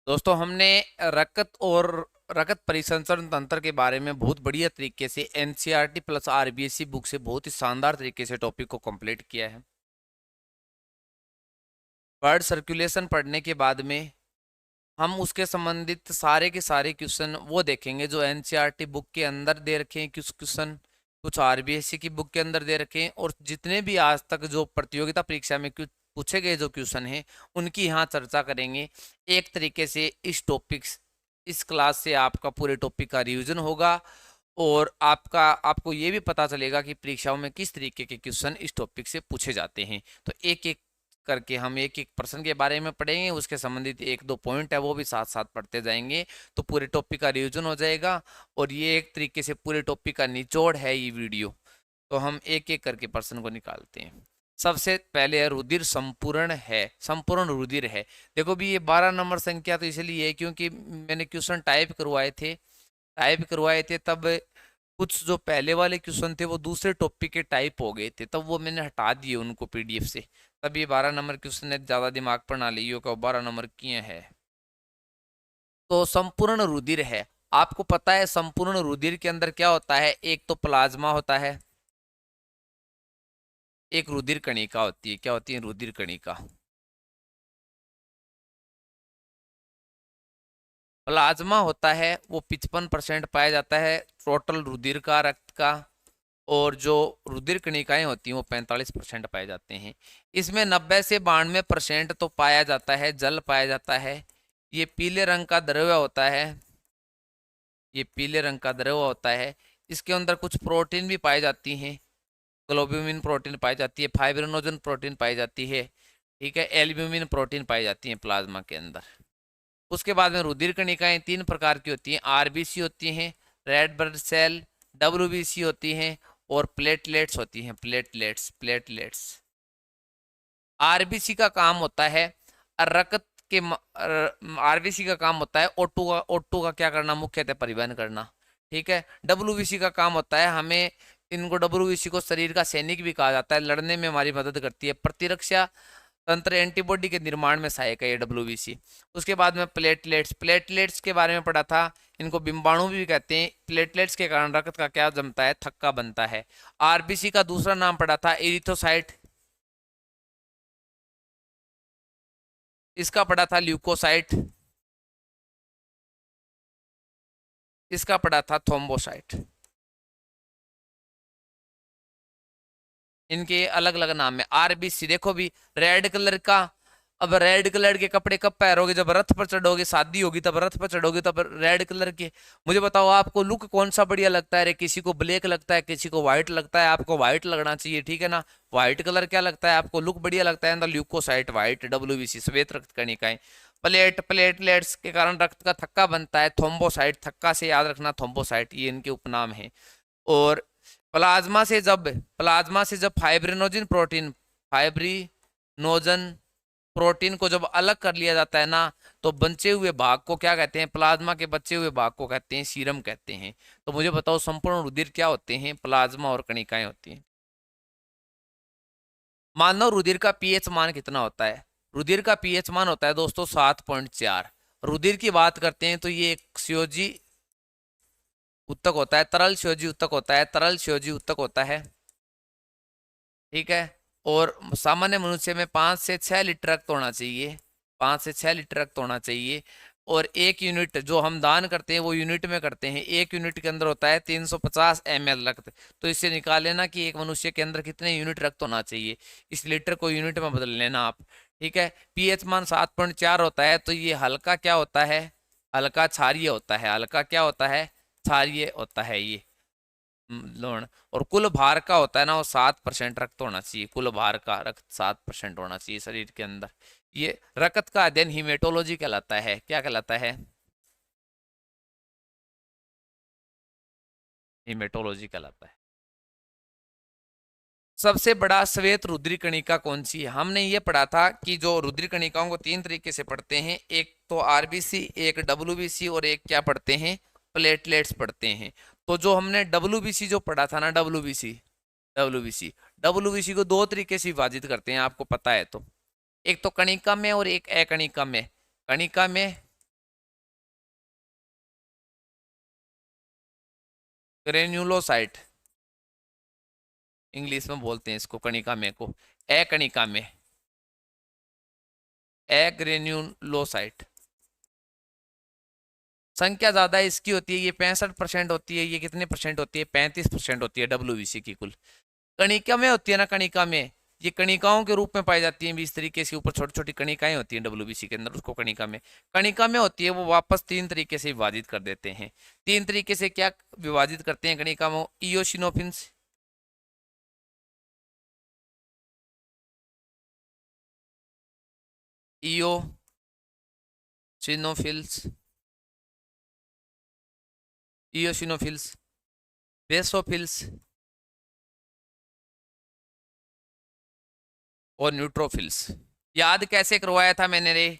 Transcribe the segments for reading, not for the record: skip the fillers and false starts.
दोस्तों हमने रकत और रकत परिसंचरण तंत्र के बारे में बहुत बढ़िया तरीके से एनसीईआरटी प्लस आरबीएसई बुक से बहुत ही शानदार तरीके से टॉपिक को कंप्लीट किया है। ब्लड सर्कुलेशन पढ़ने के बाद में हम उसके संबंधित सारे के सारे क्वेश्चन वो देखेंगे जो एनसीईआरटी बुक के अंदर दे रखे हैं, कुछ क्वेश्चन कुछ आरबीएसई की बुक के अंदर दे रखे हैं, और जितने भी आज तक जो प्रतियोगिता परीक्षा में पूछे गए जो क्वेश्चन हैं उनकी यहाँ चर्चा करेंगे। एक तरीके से इस क्लास से आपका पूरे टॉपिक का रिवीजन होगा और आपको ये भी पता चलेगा कि परीक्षाओं में किस तरीके के क्वेश्चन इस टॉपिक से पूछे जाते हैं। तो एक एक करके हम एक एक प्रश्न के बारे में पढ़ेंगे, उसके संबंधित एक दो पॉइंट है वो भी साथ साथ पढ़ते जाएंगे, तो पूरे टॉपिक का रिवीजन हो जाएगा। और ये एक तरीके से पूरे टॉपिक का निचोड़ है ये वीडियो। तो हम एक एक करके प्रश्न को निकालते हैं। सबसे पहले है रुधिर संपूर्ण रुधिर है। देखो भी ये 12 नंबर संख्या तो इसलिए है क्योंकि मैंने क्वेश्चन टाइप करवाए थे तब कुछ जो पहले वाले क्वेश्चन थे वो दूसरे टॉपिक के टाइप हो गए थे, तब वो मैंने हटा दिए उनको पीडीएफ से। तब ये 12 नंबर क्वेश्चन है, ज्यादा दिमाग पर ना लियो कि 12 नंबर किए है। तो संपूर्ण रुधिर है, आपको पता है संपूर्ण रुधिर के अंदर क्या होता है? एक तो प्लाज्मा होता है, एक रुधिर कणिका होती है। क्या होती है? रुधिर कणिका। प्लाज्मा होता है वो 55% पाया जाता है टोटल रुधिर का, रक्त का। और जो रुधिर कणिकाएं होती हैं वो 45% पाए जाते हैं। इसमें 90 से 92% तो पाया जाता है जल पाया जाता है। ये पीले रंग का द्रव्य होता है, ये पीले रंग का द्रव्य होता है। इसके अंदर कुछ प्रोटीन भी पाई जाती हैं, ग्लोब्यूमिन प्रोटीन पाई जाती है, फाइब्रिनोजन प्रोटीन पाई जाती है, ठीक है, एल्ब्यूमिन प्रोटीन पाई जाती है प्लाज्मा के अंदर। उसके बाद में रुधिर कणिकाएं 3 प्रकार की होती हैं। आरबीसी होती हैं, रेड ब्लड सेल, डब्ल्यूबीसी होती हैं, और प्लेटलेट्स होती हैं। प्लेटलेट्स आरबीसी का काम होता है रक्त के आरबीसी का काम होता है O2 का क्या करना? मुख्यतः परिवहन करना, ठीक है। डब्ल्यूबीसी का काम होता है हमें इनको डब्ल्यूबीसी को शरीर का सैनिक भी कहा जाता है, लड़ने में हमारी मदद करती है, प्रतिरक्षा तंत्र एंटीबॉडी के निर्माण में सहायक है ये डब्ल्यूबीसी। उसके बाद में प्लेटलेट्स के बारे में पढ़ा था। इनको बिंबाणु भी कहते हैं। प्लेटलेट्स के कारण रक्त का क्या जमता है? थक्का बनता है। आरबीसी का दूसरा नाम पढ़ा था इरिथोसाइट, इसका पढ़ा था ल्यूकोसाइट, इसका पढ़ा था थ्रोम्बोसाइट। इनके अलग अलग नाम है। आरबीसी देखो भी रेड कलर का, अब रेड कलर के कपड़े कब पहनोगे? जब रथ पर चढ़ोगे, शादी होगी तब रथ पर चढ़ोगे तब रेड कलर के। मुझे बताओ आपको लुक कौन सा बढ़िया लगता है? किसी को ब्लैक लगता है, किसी को व्हाइट लगता है। आपको व्हाइट लगना चाहिए, ठीक है ना। व्हाइट कलर क्या लगता है आपको? लुक बढ़िया लगता है। ल्यूकोसाइट व्हाइट, डब्ल्यूबीसी श्वेत रक्त कणिकाएं। प्लेटलेट्स के कारण रक्त का थक्का बनता है, थ्रोम्बोसाइट, थक्का से याद रखना थ्रोम्बोसाइट, ये इनके उपनाम है। और प्लाज्मा से जब फाइब्रिनोजन प्रोटीन को जब अलग कर लिया जाता है ना, तो बचे हुए भाग को क्या कहते हैं? प्लाज्मा के बचे हुए भाग को कहते हैं सीरम कहते हैं। तो मुझे बताओ संपूर्ण रुधिर क्या होते हैं? प्लाज्मा और कणिकाएं होती हैं। मानव रुधिर का पीएच मान कितना होता है? रुधिर का पीएच मान होता है दोस्तों 7.4। रुधिर की बात करते हैं तो ये एक स्योजी उत्तक होता है, तरल स्योजी उत्तक होता है, तरल स्योजी उत्तक होता है, ठीक है। और सामान्य मनुष्य में 5 से 6 लीटर रक्त होना चाहिए, 5 से 6 लीटर रक्त होना चाहिए। और एक यूनिट जो हम दान करते हैं वो यूनिट में करते हैं, एक यूनिट के अंदर होता है 350 ml रक्त। तो इससे निकाल लेना कि एक मनुष्य के अंदर कितने यूनिट रक्त होना चाहिए, इस लीटर को यूनिट में बदल लेना आप, ठीक है। पीएच मान 7.4 होता है तो ये हल्का क्या होता है? हल्का क्षारीय होता है। हल्का क्या होता है? क्षारीय होता है ये लवण। और कुल भार का होता है ना वो 7% रक्त होना चाहिए। कुल भार का रक्त 7% होना चाहिए शरीर के अंदर। ये रक्त का अध्ययन हीमेटोलॉजी कहलाता है। क्या कहलाता है? हीमेटोलॉजी कहलाता है। सबसे बड़ा श्वेत रुधिर कणिका कौन सी है? हमने ये पढ़ा था कि जो रुधिर कणिकाओं को 3 तरीके से पढ़ते हैं, एक तो आरबीसी, एक डब्ल्यूबीसी, और एक क्या पढ़ते हैं? प्लेटलेट्स पढ़ते हैं। तो जो हमने डब्ल्यूबीसी जो पढ़ा था ना, डब्ल्यूबीसी डब्ल्यूबीसी को 2 तरीके से विभाजित करते हैं, आपको पता है। तो एक तो कणिका में और एक अकणिका में। कणिका में ग्रेन्युलोसाइट इंग्लिश में बोलते हैं इसको, कणिका में को, ए कणिका में, ए ग्रेन्युलोसाइट। संख्या ज्यादा इसकी होती है, ये 65% होती है, ये कितने परसेंट होती है, 35% होती है डब्ल्यूबीसी की कुल। कणिका में होती है ना, कणिका में, ये कणिकाओं के रूप में पाई जाती हैं, 20 तरीके से ऊपर छोटी छोटी कणिकाएं होती हैं डब्ल्यूबीसी के अंदर, उसको कणिका में होती है। वो वापस 3 तरीके से विभाजित कर देते हैं। 3 तरीके से क्या विभाजित करते हैं कणिका में, इयोसिनोफिल्स, इयोसिनोफिल्स, इयोसिनोफिल्स, बेसोफिल्स और न्यूट्रोफिल्स। याद कैसे करवाया था मैंने रे,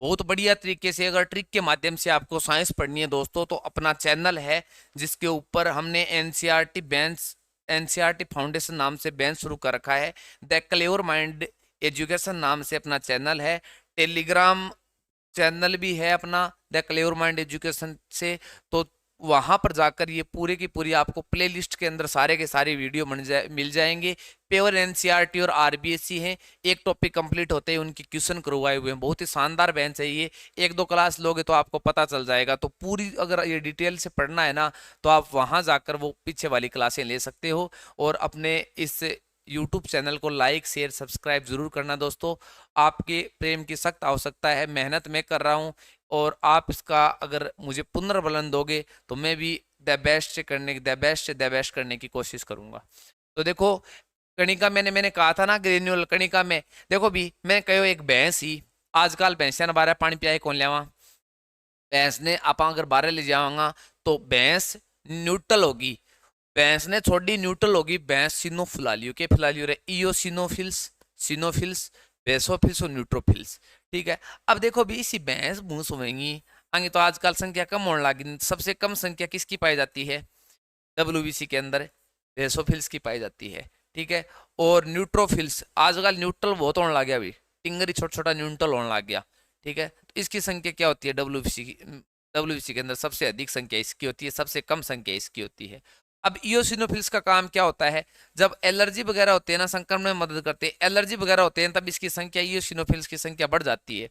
बहुत बढ़िया तरीके से। अगर ट्रिक के माध्यम से आपको साइंस पढ़नी है दोस्तों, तो अपना चैनल है जिसके ऊपर हमने एनसीईआरटी बेंच, एनसीईआरटी फाउंडेशन नाम से बेंच शुरू कर रखा है। द क्लेवर माइंड एजुकेशन नाम से अपना चैनल है। टेलीग्राम चैनल भी है अपना द क्लेवर माइंड एजुकेशन से। तो वहां पर जाकर ये पूरे की पूरी आपको प्लेलिस्ट के अंदर सारे के सारे वीडियो मिल जाएंगे। प्योर एनसीईआरटी और आरबीएससी हैं। एक टॉपिक कंप्लीट होते ही उनके क्वेश्चन करवाए हुए हैं। बहुत ही शानदार बेंच है ये। 1-2 क्लास लोगे तो आपको पता चल जाएगा। तो पूरी अगर ये डिटेल से पढ़ना है ना, तो आप वहां जाकर वो पीछे वाली क्लासें ले सकते हो। और अपने इस यूट्यूब चैनल को लाइक शेयर सब्सक्राइब जरूर करना दोस्तों। आपके प्रेम की सख्त आवश्यकता है। मेहनत मैं कर रहा हूँ, और आप इसका अगर मुझे पुनर्बलन दोगे तो मैं भी द बेस्ट द बेस्ट करने की कोशिश करूंगा। तो देखो, कणिका मैंने कहा था ना, ग्रेन्यूल कणिका में देखो भी, मैं कहो एक भैंस ही, आजकल भैंसिया ने बारह पानी पियाए कौन लियावा, भैंस ने आप अगर बारह ले जावांगा तो भैंस न्यूट्रल होगी। भैंस ने छोड़ी न्यूट्रल होगी, भैंस सिनोफिलालियो के फिलालियो रे, इयोसिनोफिल्स, सिनोफिल्स, बेसोफिल्स और न्यूट्रोफिल्स। ठीक है। अब देखो भी, इसी भैंस भूस होंगी आगे तो आजकल संख्या कम होने लगी। सबसे कम संख्या किसकी पाई जाती है डब्ल्यूबीसी के अंदर, बेसोफिल्स की पाई जाती है। ठीक है। और न्यूट्रोफिल्स, आजकल न्यूट्रल बहुत होने लग गया अभी, टिंगरी छोटा छोटा न्यूट्रल होने लग गया। ठीक है। तो इसकी संख्या क्या होती है डब्ल्यूबीसी की, डब्ल्यूबीसी के अंदर सबसे अधिक संख्या इसकी होती है, सबसे कम संख्या इसकी होती है। अब इयोसिनोफिल्स का काम क्या होता है, जब एलर्जी वगैरह होती है ना, संक्रमण में मदद करते हैं, एलर्जी वगैरह होते हैं, तब इसकी संख्या, इयोसिनोफिल्स की संख्या बढ़ जाती है।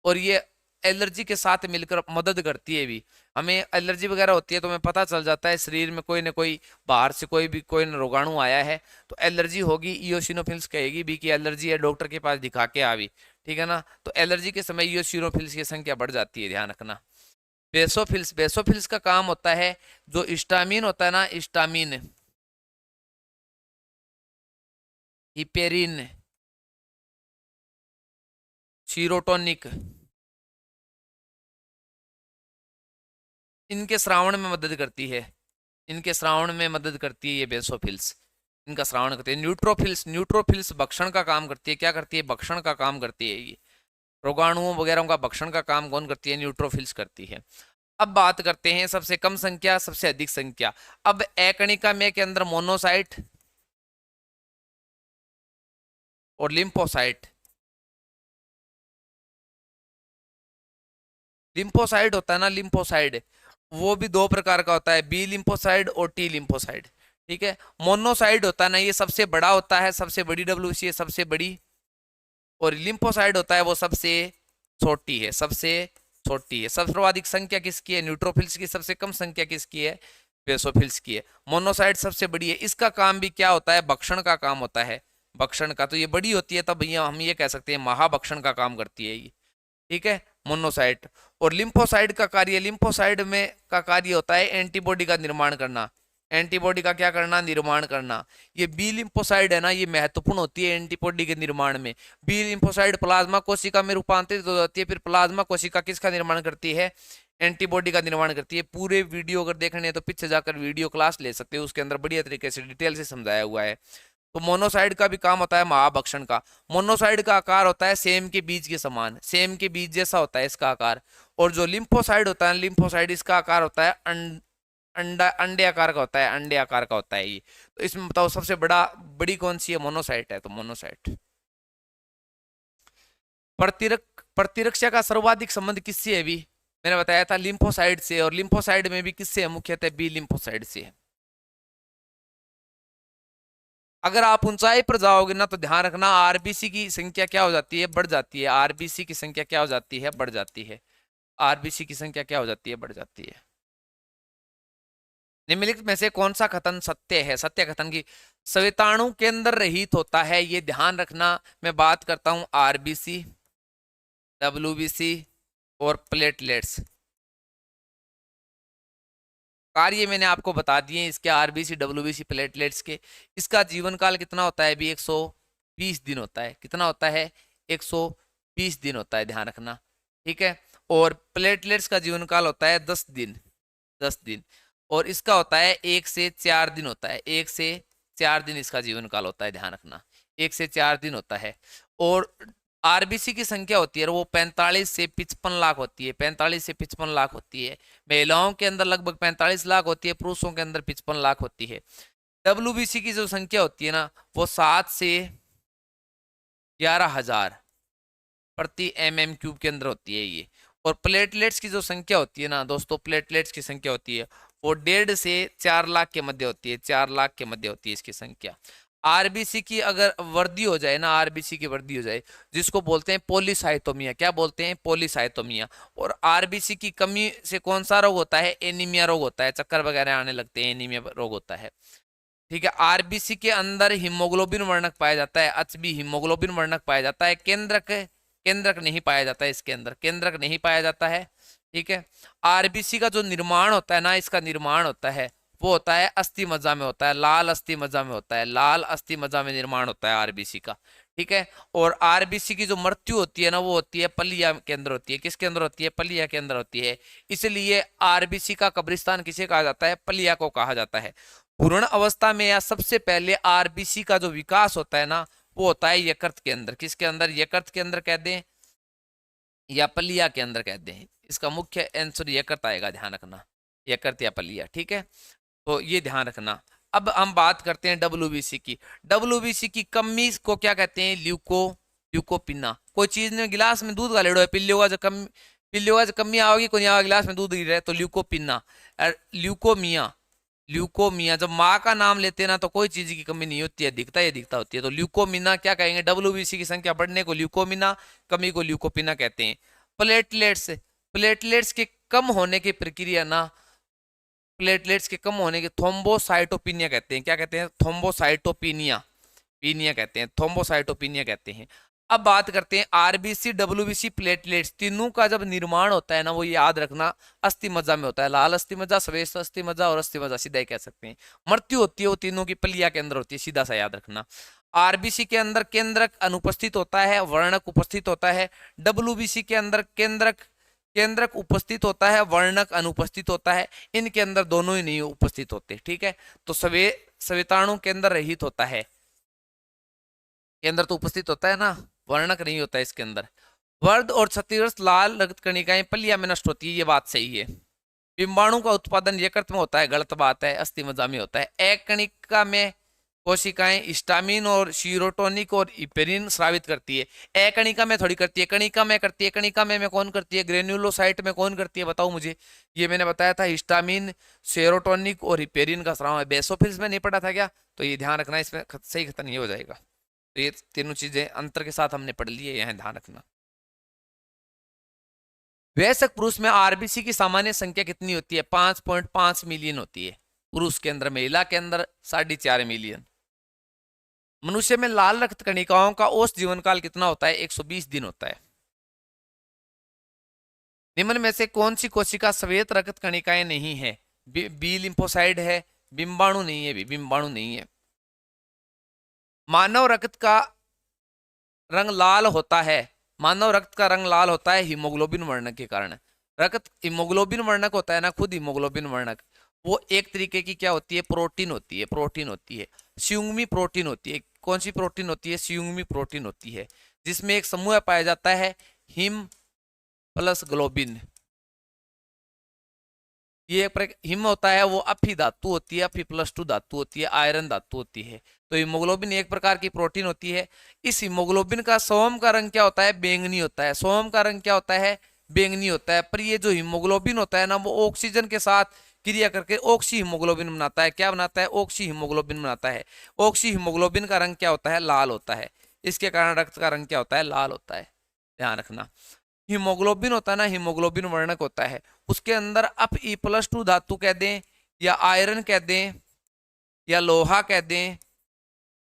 और ये एलर्जी के साथ मिलकर मदद करती है भी। हमें एलर्जी वगैरह होती है तो हमें पता चल जाता है शरीर में कोई ना कोई बाहर से कोई न रोगाणु आया है, तो एलर्जी होगी, इयोसिनोफिल्स कहेगी भी कि एलर्जी है, डॉक्टर के पास दिखा के आवी। ठीक है ना। तो एलर्जी के समय इयोसिनोफिल्स की संख्या बढ़ जाती है, ध्यान रखना। बेसोफिल्स, बेसोफिल्स का काम होता है, जो हिस्टामिन होता है ना, हिस्टामिन, हिपेरिन, सीरोटोनिक, इनके श्रावण में मदद करती है। इनके श्रावण में मदद करती है ये बेसोफिल्स, इनका श्रावण करती है। न्यूट्रोफिल्स, न्यूट्रोफिल्स भक्षण का काम करती है। क्या करती है, भक्षण का काम करती है ये। रोगाणुओं वगैरह का भक्षण का काम कौन करती है, न्यूट्रोफिल्स करती है। अब बात करते हैं सबसे कम संख्या, सबसे अधिक संख्या। अब एकणिका में के अंदर मोनोसाइट और लिम्फोसाइट, लिम्फोसाइड होता है ना, लिम्फोसाइड, वो भी 2 प्रकार का होता है, बी लिम्फोसाइड और टी लिम्फोसाइड। ठीक है। मोनोसाइड होता है ना, ये सबसे बड़ा होता है, सबसे बड़ी डब्ल्यूसी है, सबसे बड़ी। और लिम्फोसाइड होता है वो सबसे छोटी है, सबसे छोटी है। सर्वाधिक संख्या किसकी है, न्यूट्रोफिल्स की। सबसे कम संख्या किसकी है, बेसोफिल्स की है। मोनोसाइड सबसे बड़ी है। इसका काम भी क्या होता है, भक्षण का काम होता है, भक्षण का। तो ये बड़ी होती है, तब भैया हम ये कह सकते हैं महाभक्षण का काम करती है ये। ठीक है, मोनोसाइट। और लिम्फोसाइड का कार्य, लिम्फोसाइड में का कार्य होता है एंटीबॉडी का निर्माण करना। एंटीबॉडी का क्या करना, निर्माण करना। ये बी लिम्फोसाइड है ना, ये महत्वपूर्ण होती है एंटीबॉडी के निर्माण में। बी लिम्फोसाइड प्लाज्मा कोशिका में रूपांतरित हो जाती है, फिर प्लाज्मा कोशिका किसका निर्माण करती है, एंटीबॉडी का निर्माण करती है। पूरे वीडियो अगर देखने हैं तो पीछे जाकर वीडियो क्लास ले सकते हो, उसके अंदर बढ़िया तरीके से डिटेल से समझाया हुआ है। तो मोनोसाइड का भी काम होता है महाभक्षण का। मोनोसाइड का आकार होता है सेम के बीज के समान, सेम के बीज जैसा होता है इसका आकार। और जो लिम्फोसाइड होता है, लिम्फोसाइड, इसका आकार होता है अंडा, अंडे आकार का होता है, अंडे आकार का होता है ये। तो इसमें बताओ सबसे बड़ी कौन सी है, मोनोसाइट है। तो मोनोसाइट। प्रतिरक्षा का सर्वाधिक संबंध किससे है भी, मैंने बताया था लिम्फोसाइड से, और लिम्फोसाइड में भी किससे है, मुख्यतः बी लिम्फोसाइड से है। अगर आप ऊंचाई पर जाओगे ना तो ध्यान रखना आरबीसी की संख्या क्या हो जाती है, बढ़ जाती है। आरबीसी की संख्या क्या हो जाती है, बढ़ जाती है। आरबीसी की संख्या क्या हो जाती है, बढ़ जाती है। निम्नलिखित में से कौन सा कथन सत्य है, सत्य कथन की श्वेताणु के अंदर रहित होता है, ये ध्यान रखना। मैं बात करता हूं आरबीसी, डब्ल्यूबीसी और प्लेटलेट्स। कार्य मैंने आपको बता दिए इसके, आरबीसी डब्ल्यूबीसी प्लेटलेट्स के। इसका जीवन काल कितना होता है, भी 120 दिन होता है। कितना होता है, 120 दिन होता है, ध्यान रखना, ठीक है। और प्लेटलेट्स का जीवन काल होता है 10 दिन, 10 दिन। और इसका होता है 1 से 4 दिन होता है, 1 से 4 दिन इसका जीवन काल होता है, ध्यान रखना, 1 से 4 दिन होता है। और आरबीसी की संख्या होती है वो 45 से 55 लाख होती है, 45 से 55 लाख होती है। महिलाओं के अंदर लगभग 45 लाख होती है, पुरुषों के अंदर 55 लाख होती है। डब्ल्यूबीसी की जो संख्या होती है ना वो 7 से 11,000 प्रति mm³ के अंदर होती है ये। और प्लेटलेट्स की जो संख्या होती है ना दोस्तों, प्लेटलेट्स की संख्या होती है वो 1.5 से 4 लाख के मध्य होती है, 4 लाख के मध्य होती है इसकी संख्या। आरबीसी की अगर वृद्धि हो जाए ना, आरबीसी की वृद्धि हो जाए, जिसको बोलते हैं पॉलीसाइटोमिया, क्या बोलते हैं, पॉलीसाइटोमिया। और आरबीसी की कमी से कौन सा रोग होता है, एनीमिया रोग होता है, चक्कर वगैरह आने लगते हैं, एनीमिया रोग होता है, ठीक है। आरबीसी के अंदर हीमोग्लोबिन वर्णक पाया जाता है, एचबी हीमोग्लोबिन वर्णक पाया जाता है। केंद्रक, केंद्रक नहीं पाया जाता है इसके अंदर, केंद्रक नहीं पाया जाता है, ठीक है। आरबीसी का जो निर्माण होता है ना, इसका निर्माण होता है वो होता है अस्थि मज्जा में होता है, लाल अस्थि मज्जा में होता है, लाल अस्थि मज्जा में निर्माण होता है आरबीसी का, ठीक है। और आरबीसी की जो मृत्यु होती है ना वो होती है पलिया के अंदर होती है, किसके अंदर होती है, पलिया के अंदर होती है। इसलिए आरबीसी का कब्रिस्तान किसे कहा जाता है, पलिया को कहा जाता है। भ्रूण अवस्था में या सबसे पहले आरबीसी का जो विकास होता है ना वो होता है यकृत के अंदर, किसके अंदर, यकृत के अंदर कह दें या पलिया के अंदर कह दें। इसका मुख्य आंसर यकृत आएगा, ध्यान रखना, यकृत या पलिया, ठीक है। तो ये ध्यान रखना। अब हम बात करते हैं डब्ल्यूबीसी की। डब्ल्यूबीसी की कमी को क्या कहते हैं, ल्यूकोपिना। कोई चीज ने गिलास में दूध गालेड़ो है, पिल्लियोगा जो कमी आओगी, कोई गिलास में दूध गिर रहा है तो ल्यूकोपिना। ल्यूकोमिया, ल्यूकोमिया, जब माँ का नाम लेते हैं ना तो कोई चीज की कमी नहीं होती है, दिखता ही दिखता होती है। तो ल्यूकोमिना क्या कहेंगे, डब्ल्यूबीसी की संख्या बढ़ने को ल्यूकोमिना, कमी को ल्यूकोपिना कहते हैं। प्लेटलेट्स, प्लेटलेट्स के कम होने की प्रक्रिया ना, प्लेटलेट्स के कम होने के थ्रोम्बोसाइटोपिनिया कहते हैं, क्या कहते हैं, थ्रोम्बोसाइटोपिनिया, पीनिया कहते हैं, थ्रोम्बोसाइटोपिनिया कहते हैं। अब बात करते हैं आरबीसी डब्ल्यूबीसी प्लेटलेट्स, तीनों का जब निर्माण होता है ना वो याद रखना अस्थि मज्जा में होता है, लाल अस्थि मज्जा, श्वेत अस्थि मज्जा और अस्थि मज्जा, सीधा ही कह सकते हैं। मृत्यु होती है वो तीनों की पलिया के अंदर होती है, सीधा सा याद रखना। आरबीसी के अंदर केंद्रक अनुपस्थित होता है, वर्णक उपस्थित होता है। डब्ल्यूबीसी के अंदर केंद्रक, केंद्रक उपस्थित होता है, वर्णक अनुपस्थित होता है। इनके अंदर दोनों ही नहीं उपस्थित होते, ठीक है। तो श्वेताणु के अंदर रहित होता है, के अंदर तो उपस्थित होता है ना, वर्णक नहीं होता है इसके अंदर। वर्ध और क्षतिग्रस्त लाल रक्त कणिकाएं पलिया में नष्ट होती है, ये बात सही है। बिंबाणु का उत्पादन यकृत में होता है, गलत बात है, अस्थि मज्जा में होता है। एक कणिका में कोशिकाएं हिस्टामिन और सीरोटोनिक और इपेरिन स्रावित करती है, एक कणिका में थोड़ी करती है, कणिका में करती है। कणिका में कौन करती है, ग्रेन्युलोसाइट में कौन करती है, बताओ मुझे। ये मैंने बताया था हिस्टामिन, सेरोटोनिक और इपेरिन का स्राव है। बेसोफिल्स में नहीं पढ़ा था क्या, तो ये ध्यान रखना, इसमें सही खत्म नहीं हो जाएगा। तो ये तीनों चीजें अंतर के साथ हमने पढ़ ली है, यहाँ ध्यान रखना। वयस्क पुरुष में आरबीसी की सामान्य संख्या कितनी होती है, 5.5 मिलियन होती है पुरुष के अंदर, महिला के अंदर 4.5 मिलियन। मनुष्य में लाल रक्त कणिकाओं का औसत जीवन काल कितना होता है, 120 दिन होता है। निम्न में से कौन सी कोशिका श्वेत रक्त कणिकाएं नहीं है, बी लिम्फोसाइड है, बिंबाणु नहीं है, बिंबाणु नहीं है। मानव रक्त का रंग लाल होता है, मानव रक्त का रंग लाल होता है हीमोग्लोबिन वर्णक के कारण। रक्त हीमोग्लोबिन वर्णक होता है ना, खुद हीमोग्लोबिन वर्णक, वो एक तरीके की क्या होती है, प्रोटीन होती है, प्रोटीन होती है, संयुग्मी प्रोटीन होती है। कौन सी प्रोटीन होती है, संयुग्मी प्रोटीन होती है, जिसमें एक समूह पाया जाता है हिम प्लस ग्लोबिन। ये एक हिम होता है वो अफी धातु होती है, अफी +2 धातु होती है, आयरन धातु होती है। तो हीमोग्लोबिन एक प्रकार की प्रोटीन होती है। इस हीमोग्लोबिन का सोम का रंग क्या होता है, बैंगनी होता है। सोम का रंग क्या होता है, बैंगनी होता है। पर ये जो हीमोग्लोबिन होता है ना, वो ऑक्सीजन के साथ क्रिया करके ऑक्सी हीमोग्लोबिन बनाता है। क्या बनाता है? ऑक्सी हीमोग्लोबिन बनाता है। ऑक्सी हीमोग्लोबिन का रंग क्या होता है? लाल होता है। इसके कारण रक्त का रंग क्या होता है? लाल होता है। ध्यान रखना। हीमोग्लोबिन होता है ना, हीमोग्लोबिन वर्णक होता है। उसके अंदर अप E+2 धातु कह दें, या आयरन कह दें, या लोहा कह दें,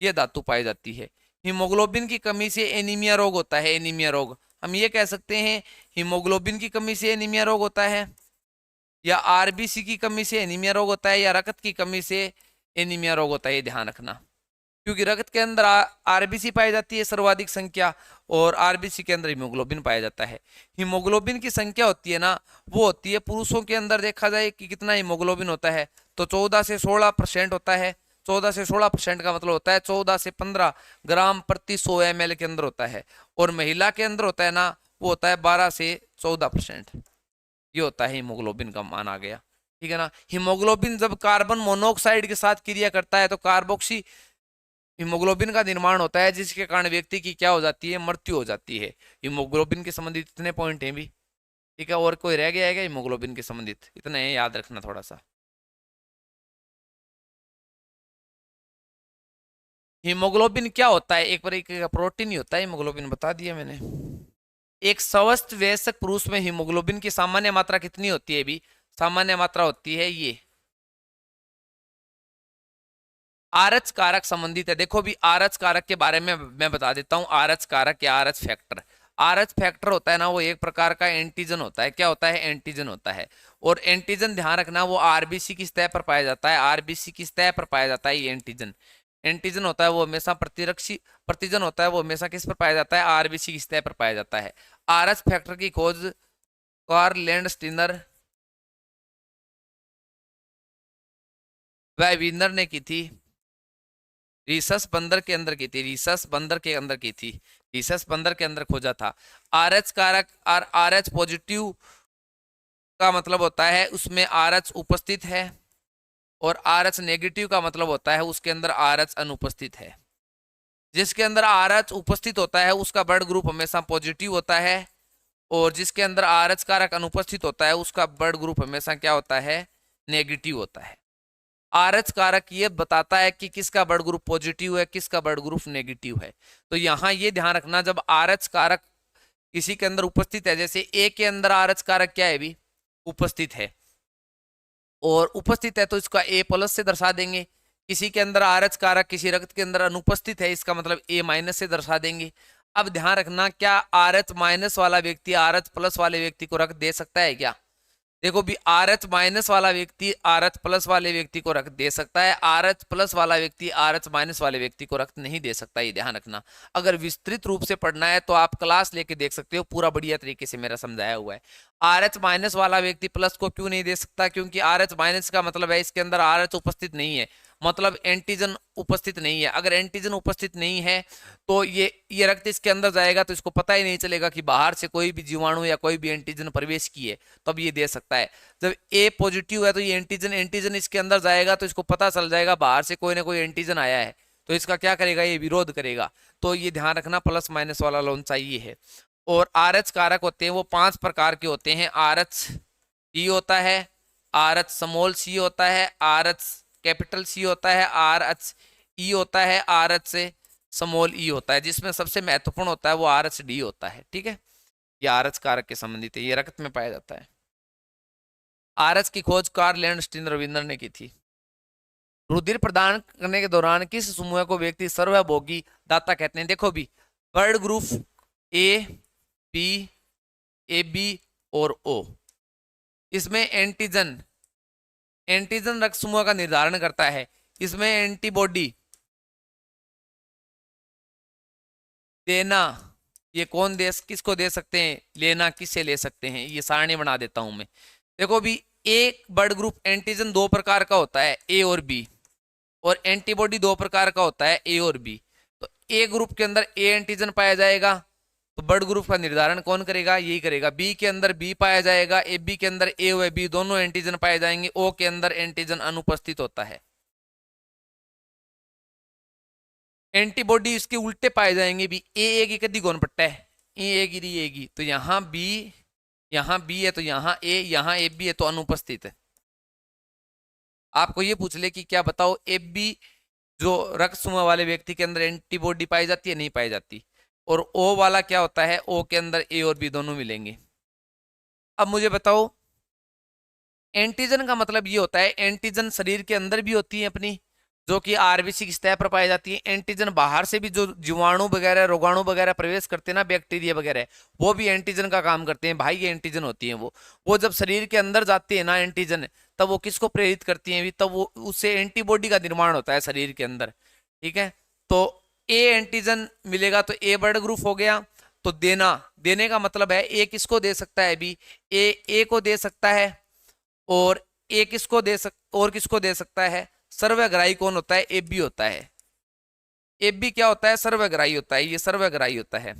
ये धातु पाई जाती है। हीमोग्लोबिन की कमी से एनीमिया रोग होता है। एनीमिया रोग हम ये कह सकते हैं, हीमोग्लोबिन की कमी से एनीमिया रोग होता है, या आरबीसी की कमी से एनीमिया रोग होता है, या रक्त की कमी से एनीमिया रोग होता है। ये ध्यान रखना, क्योंकि रक्त के अंदर आरबीसी पाई जाती है सर्वाधिक संख्या, और आरबीसी के अंदर हीमोग्लोबिन पाया जाता है। हीमोग्लोबिन की संख्या होती है ना, वो होती है, पुरुषों के अंदर देखा जाए कि कितना हीमोग्लोबिन होता है, तो 14 से 16% होता है। 14 से 16% का मतलब होता है 14 से 15 ग्राम प्रति 100 ml के अंदर होता है। और महिला के अंदर होता है ना, वो होता है 12 से 14%। ये होता है हीमोग्लोबिन का मान आ गया। ठीक है ना। हीमोग्लोबिन जब कार्बन मोनोऑक्साइड के साथ क्रिया करता है तो कार्बोक्सी हीमोग्लोबिन का निर्माण होता है, जिसके कारण व्यक्ति की क्या हो जाती है? मृत्यु हो जाती है। हीमोग्लोबिन के संबंधित इतने पॉइंट हैं भी। ठीक है, और कोई रह गया है क्या हीमोग्लोबिन के संबंधित? इतने हैं, याद रखना थोड़ा सा। हीमोग्लोबिन क्या होता है? एक बार, एक प्रोटीन ही होता है हीमोग्लोबिन, बता दिया मैंने। एक स्वस्थ वयस्क पुरुष में हीमोग्लोबिन की सामान्य मात्रा कितनी होती है? भी सामान्य मात्रा होती है ये। आरएच कारक संबंधित है। देखो भी, आरएच कारक के बारे में मैं बता देता हूं। आरएच कारक या आरएच फैक्टर, आरएच फैक्टर होता है ना, वो एक प्रकार का एंटीजन होता है। क्या होता है? एंटीजन होता है। और एंटीजन ध्यान रखना, वो आरबीसी की सतह पर पाया जाता है। आरबीसी की सतह पर पाया जाता है ये एंटीजन। एंटीजन होता है वो हमेशा प्रतिरक्षी, प्रतिजन होता है वो हमेशा किस पर पाया जाता है? आरबीसी की सतह पर पाया जाता है। आरएच फैक्टर की खोज कार्ल लैंडस्टीनर व वीनर ने की थी। रिसस बंदर के अंदर की थी। रिसस बंदर के अंदर की थी। रिसस बंदर के अंदर खोजा था। आरएच कारक, आरएच पॉजिटिव का मतलब होता है उसमें आरएच उपस्थित है, और आरएच नेगेटिव का मतलब होता है उसके अंदर आरएच अनुपस्थित है। जिसके अंदर आरएच उपस्थित होता है उसका ब्लड ग्रुप हमेशा पॉजिटिव होता है, और जिसके अंदर आरएच कारक अनुपस्थित होता है उसका ब्लड ग्रुप हमेशा क्या होता है? नेगेटिव होता है। आरएच कारक ये बताता है कि किसका ब्लड ग्रुप पॉजिटिव है, किसका ब्लड ग्रुप नेगेटिव है। तो यहां ये ध्यान रखना, जब आरएच कारक किसी के अंदर उपस्थित है, जैसे ए के अंदर आरएच कारक क्या है? भी उपस्थित है, और उपस्थित है तो इसका A+ से दर्शा देंगे। किसी के अंदर आरएच कारक किसी रक्त के अंदर अनुपस्थित है, इसका मतलब A- से दर्शा देंगे। अब ध्यान रखना, क्या RH- वाला व्यक्ति RH+ वाले व्यक्ति को रक्त दे सकता है क्या? देखो भी, RH- वाला व्यक्ति RH+ वाले व्यक्ति को रक्त दे सकता है। RH+ वाला व्यक्ति RH- वाले व्यक्ति को रक्त नहीं दे सकता। ये ध्यान रखना। अगर विस्तृत रूप से पढ़ना है तो आप क्लास लेके देख सकते हो, पूरा बढ़िया तरीके से मेरा समझाया हुआ है। RH- वाला व्यक्ति प्लस को क्यों नहीं दे सकता? क्योंकि RH- का मतलब है इसके अंदर RH उपस्थित नहीं है, मतलब एंटीजन उपस्थित नहीं है। अगर एंटीजन उपस्थित नहीं है तो ये रक्त इसके अंदर जाएगा तो इसको पता ही नहीं चलेगा कि बाहर से कोई भी जीवाणु या कोई भी एंटीजन प्रवेश किए, तब ये दे सकता है। जब ए पॉजिटिव है तो ये एंटीजन एंटीजन इसके अंदर जाएगा तो इसको पता चल जाएगा बाहर से कोई ना कोई एंटीजन आया है, तो इसका क्या करेगा? ये विरोध करेगा। तो ये ध्यान रखना, प्लस माइनस वाला लोन चाहिए है। और आरएच कारक होते हैं वो 5 प्रकार के होते हैं। आरएच ई होता है, आरएच स्मॉल सी होता है, आरएच कैपिटल सी होता है, आरएच ई होता है, आरएच से स्मॉल ई होता है। जिसमें सबसे महत्वपूर्ण होता है वो आरएच डी होता है। ठीक है, ये आरएच कारक के संबंधित है, ये रक्त में पाया जाता है। आरएच की खोज कार्ल लैंडस्टीनर रविंद्र ने की थी। रुधिर प्रदान करने के दौरान किस समूह को व्यक्ति सर्वभोगी दाता कहते हैं? देखो भी, blood group A, B, A B और ओ, इसमें एंटीजन, एंटीजन रक्त समूह का निर्धारण करता है। इसमें एंटीबॉडी देना, ये कौन दे, किसको दे सकते हैं? लेना किससे ले सकते हैं? ये सारणी बना देता हूं मैं। देखो भी, एक ब्लड ग्रुप एंटीजन 2 प्रकार का होता है, ए और बी, और एंटीबॉडी 2 प्रकार का होता है, ए और बी। तो ए ग्रुप के अंदर ए एंटीजन पाया जाएगा, तो ब्लड ग्रुप का निर्धारण कौन करेगा? यही करेगा। बी के अंदर बी पाया जाएगा, ए बी के अंदर ए व बी दोनों एंटीजन पाए जाएंगे। ओ के अंदर एंटीजन अनुपस्थित होता है। एंटीबॉडी इसके उल्टे पाए जाएंगे भी, ए की कदी कौन पट्टा है? ए गिरी एगी, तो यहाँ बी यहाँ बी है तो यहाँ ए, यहाँ ए बी है तो अनुपस्थित है। आपको ये पूछ ले कि क्या बताओ ए बी जो रक्त समूह वाले व्यक्ति के अंदर एंटीबॉडी पाई जाती है, नहीं पाई जाती। और ओ वाला क्या होता है, ओ के अंदर ए और बी दोनों मिलेंगे। अब मुझे बताओ एंटीजन का मतलब ये होता है, एंटीजन शरीर के अंदर भी होती है अपनी, जो कि आरबीसी की सतह पर पाई जाती है। एंटीजन बाहर से भी जो जीवाणु वगैरह रोगाणु वगैरह प्रवेश करते हैं ना, बैक्टीरिया वगैरह, वो भी एंटीजन का काम करते हैं भाई। ये एंटीजन होती है वो जब शरीर के अंदर जाती है ना एंटीजन, तब वो किसको प्रेरित करती है, तब वो उससे एंटीबॉडी का निर्माण होता है शरीर के अंदर। ठीक है, तो ए एंटीजन मिलेगा तो ए ब्लड ग्रुप हो गया। तो देने का मतलब है ए किसको दे सकता है, बी ए को दे सकता है, और ए किसको और किसको दे सकता है, सर्वग्राही कौन होता है, ए बी होता है। ए बी क्या होता है, सर्वग्राही होता है, ये सर्वग्राही होता है।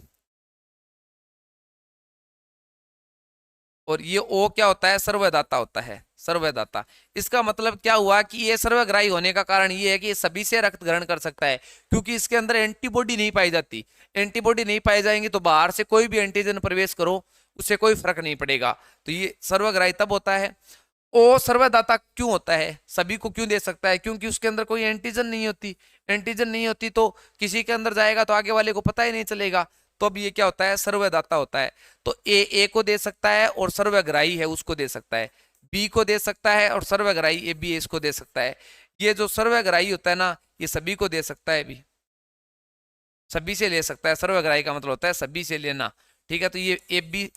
और ये ओ क्या होता है, सर्वदाता होता है, सर्वदाता। इसका मतलब क्या हुआ कि ये सर्वग्राही होने का कारण ये है कि ये सभी से रक्त ग्रहण कर सकता है, क्योंकि इसके अंदर एंटीबॉडी नहीं पाई जाती। एंटीबॉडी नहीं पाई जाएंगी तो बाहर से कोई भी एंटीजन प्रवेश करो उससे कोई फर्क नहीं पड़ेगा। तो ये सर्वग्राही तब होता है। ओ सर्वदाता क्यों होता है, सभी को क्यों दे सकता है, क्योंकि उसके अंदर कोई एंटीजन नहीं होती। एंटीजन नहीं होती तो किसी के अंदर जाएगा तो आगे वाले को पता ही नहीं चलेगा। तो अब ये क्या होता है, सर्वदाता होता है। तो ए को दे सकता है और सर्वग्राही है उसको दे सकता है, बी को दे सकता है और सर्वग्राही ए बी इसको दे सकता है। ये जो सर्वग्राही होता है ना, ये सभी को दे सकता है, भी सभी से ले सकता है। सर्वग्राही का मतलब होता है सभी से लेना। ठीक है, तो ये ए बी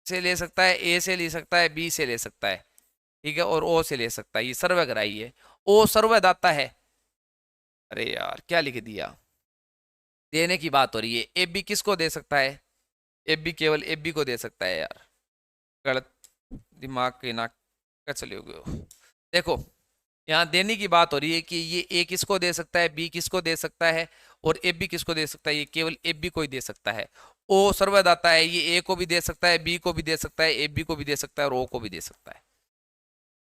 से ले सकता है, ए से ले सकता है, बी से ले सकता है, ठीक है, और ओ से ले सकता है। ये सर्वग्राही है। ओ सर्वदाता है। अरे यार क्या लिख दिया, देने की बात हो रही है। ए बी किसको दे सकता है, ए बी केवल ए बी को दे सकता है। यार गलत, दिमाग के नाक का चले गए हो। देखो यहाँ देने की बात हो रही है कि ये ए किसको दे सकता है, बी किसको दे सकता है, और ए बी किसको दे सकता है, ये केवल ए बी को ही दे सकता है। ओ सर्वदाता है, ये ए को भी दे सकता है, बी को भी दे सकता है, ए बी को भी दे सकता है, और ओ को भी दे सकता है।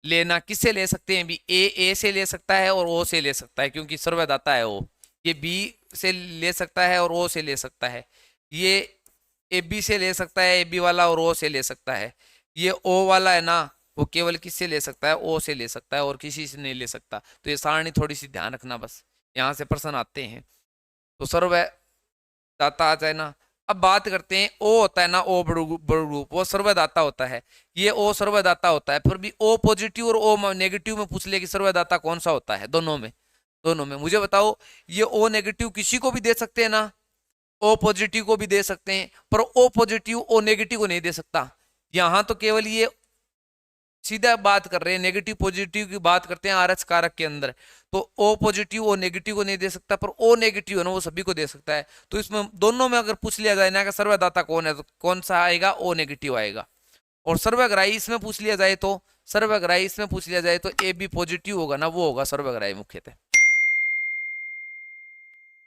लेना किससे ले सकते हैं, भी ए से ले सकता है और ओ से ले सकता है, क्योंकि सर्वदाता है ओ। ये बी से ले सकता है और ओ से ले सकता है। ये ए बी से ले सकता है, ए बी वाला, और ओ से ले सकता है। ये ओ वाला है ना, वो केवल किससे ले सकता है, ओ से ले सकता है, और किसी से नहीं ले सकता। तो ये सारणी थोड़ी सी ध्यान रखना, बस यहाँ से प्रश्न आते हैं। तो सर्वदाता आ जाए ना। अब बात करते हैं ओ होता है ना, ओ बड़ू ग्रुप, वो सर्वदाता होता है। ये ओ सर्वदाता होता है। फिर भी ओ पॉजिटिव और ओ नेगेटिव में पूछ ले कि सर्वदाता कौन सा होता है, दोनों में मुझे बताओ। ये ओ नेगेटिव किसी को भी दे सकते हैं ना, ओ पॉजिटिव को भी दे सकते हैं, पर ओ पॉजिटिव ओ नेगेटिव को नहीं दे सकता। यहां तो केवल ये सीधा बात कर रहे हैं, नेगेटिव पॉजिटिव की बात करते हैं आरएच कारक के अंदर। तो ओ पॉजिटिव ओ नेगेटिव को नहीं दे सकता, पर ओ नेगेटिव है ना, वो सभी को दे सकता है। तो इसमें दोनों में अगर पूछ लिया जाए ना कि सर्वदाता कौन है, तो कौन सा आएगा, ओ नेगेटिव आएगा। और सर्वग्राही इसमें पूछ लिया जाए तो, ए बी पॉजिटिव होगा ना, वो होगा सर्वग्राही मुख्यतः।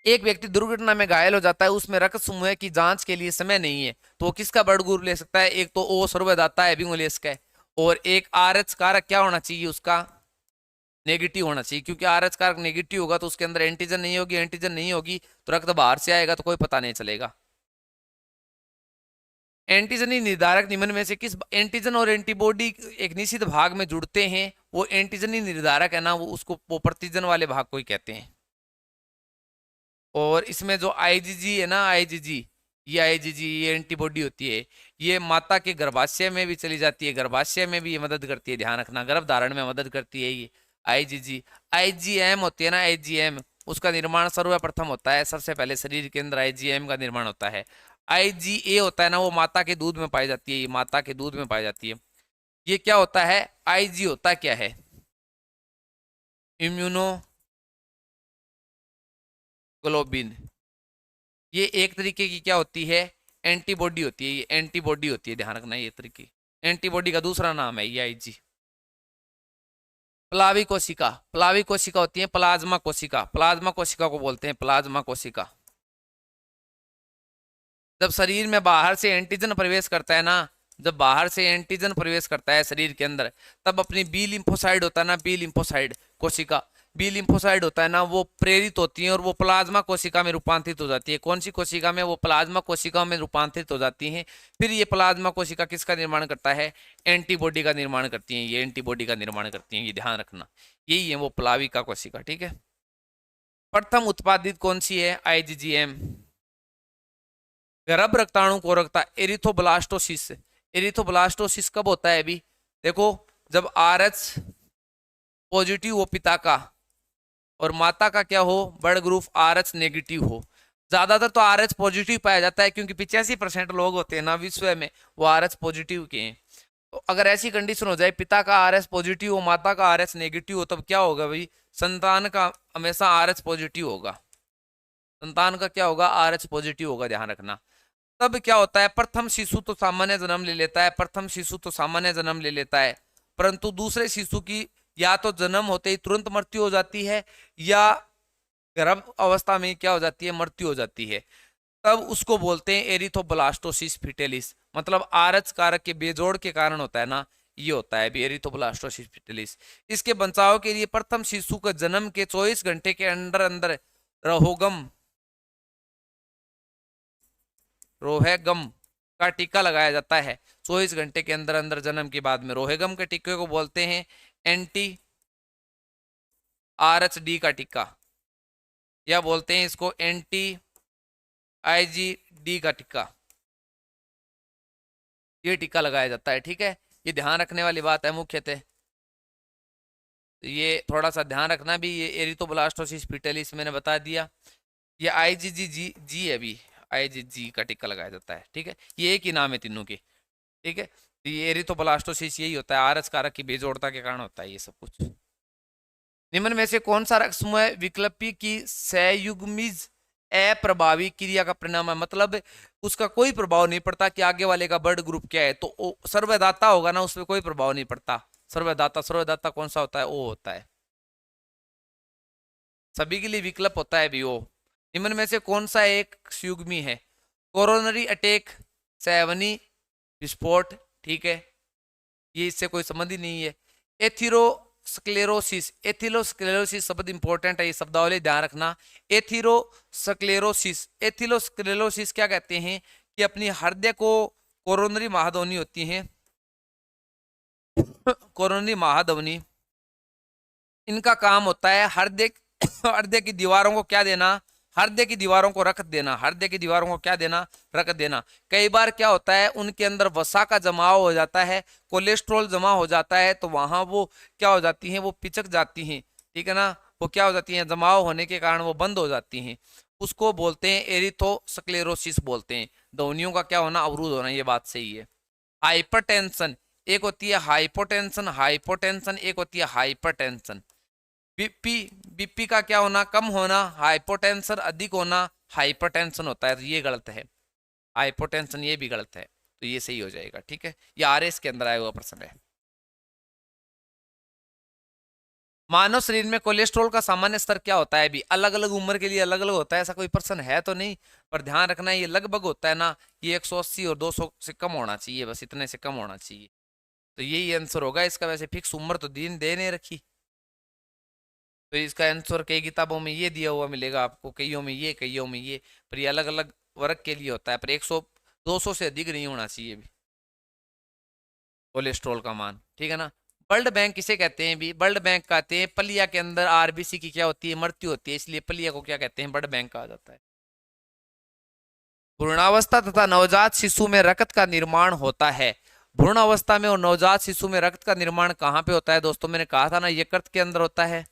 एक व्यक्ति दुर्घटना में घायल हो जाता है, उसमें रक्त समूह की जांच के लिए समय नहीं है, तो वो किसका ब्लड ग्रुप ले सकता है, एक तो ओ सर्वदाता है, बिंगोलेस का है, और एक आरएच कारक क्या होना चाहिए उसका, नेगेटिव होना चाहिए। क्योंकि आरएच कारक नेगेटिव होगा तो उसके अंदर एंटीजन नहीं होगी, एंटीजन नहीं होगी तो रक्त बाहर से आएगा तो कोई पता नहीं चलेगा। एंटीजन निर्धारक निम्न में से किस, एंटीजन और एंटीबॉडी एक निश्चित भाग में जुड़ते हैं, वो एंटीजन निर्धारक है ना, वो उसको वो प्रतिजन वाले भाग को ही कहते हैं। और इसमें जो आईजीजी है ना, आईजीजी ये एंटीबॉडी होती है, ये माता के गर्भाशय में भी चली जाती है, गर्भाशय में भी ये मदद करती है, ध्यान रखना, गर्भ धारण में मदद करती है ये आईजीजी। आईजीएम होती है ना, आईजीएम, उसका निर्माण सर्वप्रथम होता है, सबसे पहले शरीर के अंदर आईजीएम का निर्माण होता है। आईजीए होता है ना, वो माता के दूध में पाई जाती है, ये माता के दूध में पाई जाती है। ये क्या होता है, आईजी होता क्या है, इम्यूनो ग्लोबिन। ये एक तरीके की क्या होती है, एंटीबॉडी होती है, ये एंटीबॉडी होती है, ध्यान रखना, ये तरीके एंटीबॉडी का दूसरा नाम है ये आईजी। प्लावी कोशिका होती है, प्लाज्मा कोशिका को बोलते हैं प्लाज्मा कोशिका। जब शरीर में बाहर से एंटीजन प्रवेश करता है ना, जब बाहर से एंटीजन प्रवेश करता है शरीर के अंदर, तब अपनी बी लिम्फोसाइड होता है ना, बी लिम्फोसाइड कोशिका, बी लिम्फोसाइड होता है ना, वो प्रेरित होती हैं और वो प्लाज्मा कोशिका में रूपांतरित हो जाती है। कौन सी कोशिका में? वो प्लाज्मा कोशिका में रूपांतरित हो जाती हैं। फिर ये प्लाज्मा कोशिका किसका निर्माण करता है? एंटीबॉडी का निर्माण करती हैं। ये एंटीबॉडी का निर्माण करती हैं, ये ध्यान रखना। यही है वो प्लाविका कोशिका, ठीक है। प्रथम उत्पादित कौन सी है? आईजीजीएम। गर्भ रक्ताणु को रखता एरिथोब्लास्टोसिस। एरिथोब्लास्टोसिस कब होता है? अभी देखो, जब RH पॉजिटिव हो पिता का और माता का क्या हो? ब्लड ग्रुप RH नेगेटिव हो। ज्यादातर तो RH पॉजिटिव पाया जाता है, क्योंकि 85% लोग होते हैं ना विश्व में वो RH पॉजिटिव के हैं। तो अगर ऐसी कंडीशन हो जाए, पिता का RH पॉजिटिव हो, माता का RH नेगेटिव हो, तब क्या होगा भाई? संतान का हमेशा RH पॉजिटिव होगा। संतान का क्या होगा? RH पॉजिटिव होगा, ध्यान रखना। तब क्या होता है? प्रथम शिशु तो सामान्य जन्म ले लेता है, प्रथम शिशु तो सामान्य जन्म ले लेता है, परंतु दूसरे शिशु की या तो जन्म होते ही तुरंत मृत्यु हो जाती है, या गर्भ अवस्था में क्या हो जाती है? मृत्यु हो जाती है। तब उसको बोलते हैं एरिथोब्लास्टोसिस फिटेलिस। मतलब RH कारक के बेजोड़ के कारण होता है ना, ये होता है एरिथोब्लास्टोसिस फिटेलिस। इसके बचाव के लिए प्रथम शिशु का जन्म के 24 घंटे के अंदर अंदर रोहेगम का टीका लगाया जाता है। 24 घंटे के अंदर अंदर जन्म के बाद में रोहेगम के टीके को बोलते हैं एंटी RH का टीका, या बोलते हैं इसको एंटी IgD का टीका। ये टीका लगाया जाता है, ठीक है। ये ध्यान रखने वाली बात है मुख्यतः। ये थोड़ा सा ध्यान रखना भी। ये एरिथोब्लास्टोसिस फिटेलिस मैंने बता दिया। ये IgG है, अभी IgG का टीका लगाया जाता है, ठीक है। ये एक ही नाम है तीनों के, ठीक है। तो ये एरिथोब्लास्टोसिस यही होता है, RH कारक की बेजोड़ता के कारण होता है ये सब कुछ। निम्न में से कौन सा रक्त समूह विकल्पी की संयुग्मित अप्रभावी क्रिया का परिणाम है? मतलब उसका कोई प्रभाव नहीं पड़ता कि आगे वाले का ब्लड ग्रुप क्या है, तो सर्वदाता होगा ना, उसमें कोई प्रभाव नहीं पड़ता। सर्वदाता कौन सा होता है? O होता है। सभी के लिए विकल्प होता है भी O। निम्न में से कौन सा एक संयुग्मी है? कोरोनरी अटैक, सैवनी विस्फोट, ठीक है, ये इससे कोई संबंध ही नहीं है। एथिरोस्क्लेरोसिस, एथिलोस्क्लेरोसिस शब्द इंपॉर्टेंट है, ये शब्दावली ध्यान रखना। एथिरोस्क्लेरोसिस, एथिलोस्क्लेरोसिस क्या कहते हैं? कि अपनी हृदय को कोरोनरी महाधमनी होती है, कोरोनरी महाधमनी, इनका काम होता है हृदय हृदय की दीवारों को क्या देना? हृदय की दीवारों को रख देना। हृदय की दीवारों को क्या देना? रख देना। कई बार क्या होता है, उनके अंदर वसा का जमाव हो जाता है, कोलेस्ट्रॉल जमा हो जाता है, तो वहां वो क्या हो जाती हैं? वो पिचक जाती हैं, ठीक है ना। वो क्या हो जाती हैं? जमाव होने के कारण वो बंद हो जाती हैं। उसको बोलते हैं एरिथोस्क्लेरोसिस बोलते हैं। धमनियों का क्या होना? अवरुद्ध होना, ये बात सही है। हाइपरटेंशन, एक होती है हाइपोटेंशन, हाइपोटेंशन एक होती है हाइपरटेंशन। बीपी का क्या होना? कम होना। हाइपोटेंशन अधिक होना हाइपरटेंशन होता है, तो ये गलत है। हाइपोटेंशन ये भी गलत है, तो ये सही हो जाएगा, ठीक है। ये RS के अंदर आया हुआ प्रश्न है। मानव शरीर में कोलेस्ट्रॉल का सामान्य स्तर क्या होता है? भी अलग अलग उम्र के लिए अलग अलग होता है, ऐसा कोई प्रश्न है तो नहीं, पर ध्यान रखना ये लगभग होता है ना, ये 180 और 200 से कम होना चाहिए, बस इतने से कम होना चाहिए। तो यही आंसर होगा इसका। वैसे फिक्स उम्र तो दिन दे नहीं रखी, तो इसका आंसर कई किताबों में ये दिया हुआ मिलेगा आपको, कईयों में ये, कईयों में ये, पर ये अलग अलग वर्ग के लिए होता है। पर 100 200 से अधिक नहीं होना चाहिए भी कोलेस्ट्रॉल का मान, ठीक है ना। ब्लड बैंक किसे कहते हैं? भी ब्लड बैंक कहते हैं पलिया के अंदर RBC की क्या होती है? मृत्यु होती है, इसलिए पलिया को क्या कहते हैं? ब्लड बैंक कहा जाता है। भ्रूणावस्था तथा नवजात शिशु में रक्त का निर्माण होता है। भ्रूण अवस्था में और नवजात शिशु में रक्त का निर्माण कहाँ पे होता है दोस्तों? मैंने कहा था ना, यकृत के अंदर होता है।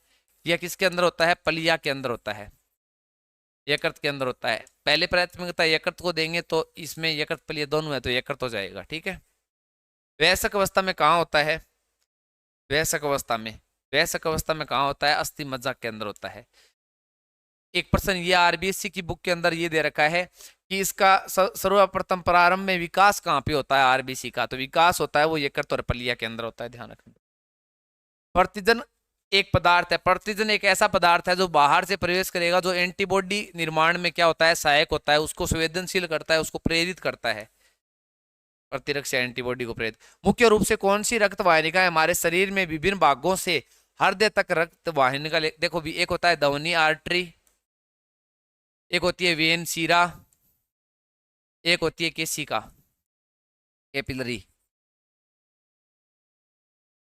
यह किसके अंदर होता है? पलिया के अंदर होता है, यकृत के अंदर होता है। पहले प्राथमिकता यकृत को देंगे, तो इसमें यकृत पलिया दोनों है, तो यकृत हो जाएगा, ठीक है। वयस्क अवस्था में कहाँ होता है? वयस्क अवस्था में, वयस्क अवस्था में कहाँ होता है? अस्थि मज्जा के अंदर होता है। एक प्रश्न ये RBC की बुक के अंदर ये दे रखा है कि इसका सर्वप्रथम प्रारंभ में विकास कहाँ पे होता है RBC का? तो विकास होता है वो यकृत और पलिया के अंदर होता है, ध्यान रखना। प्रतिजन एक पदार्थ है, प्रतिजन एक ऐसा पदार्थ है जो बाहर से प्रवेश करेगा, जो एंटीबॉडी निर्माण में क्या होता है? सहायक होता है, उसको संवेदनशील करता है, उसको प्रेरित करता है, प्रतिरक्षा एंटीबॉडी को प्रेरित। मुख्य रूप से कौन सी रक्त वाहिनिकाएं हमारे शरीर में विभिन्न भागों से हृदय तक रक्त वाहिनी का देखो भी, एक होता है धमनी आर्टरी, एक होती है वेन सीरा, एक होती है केशिका कैपिलरी।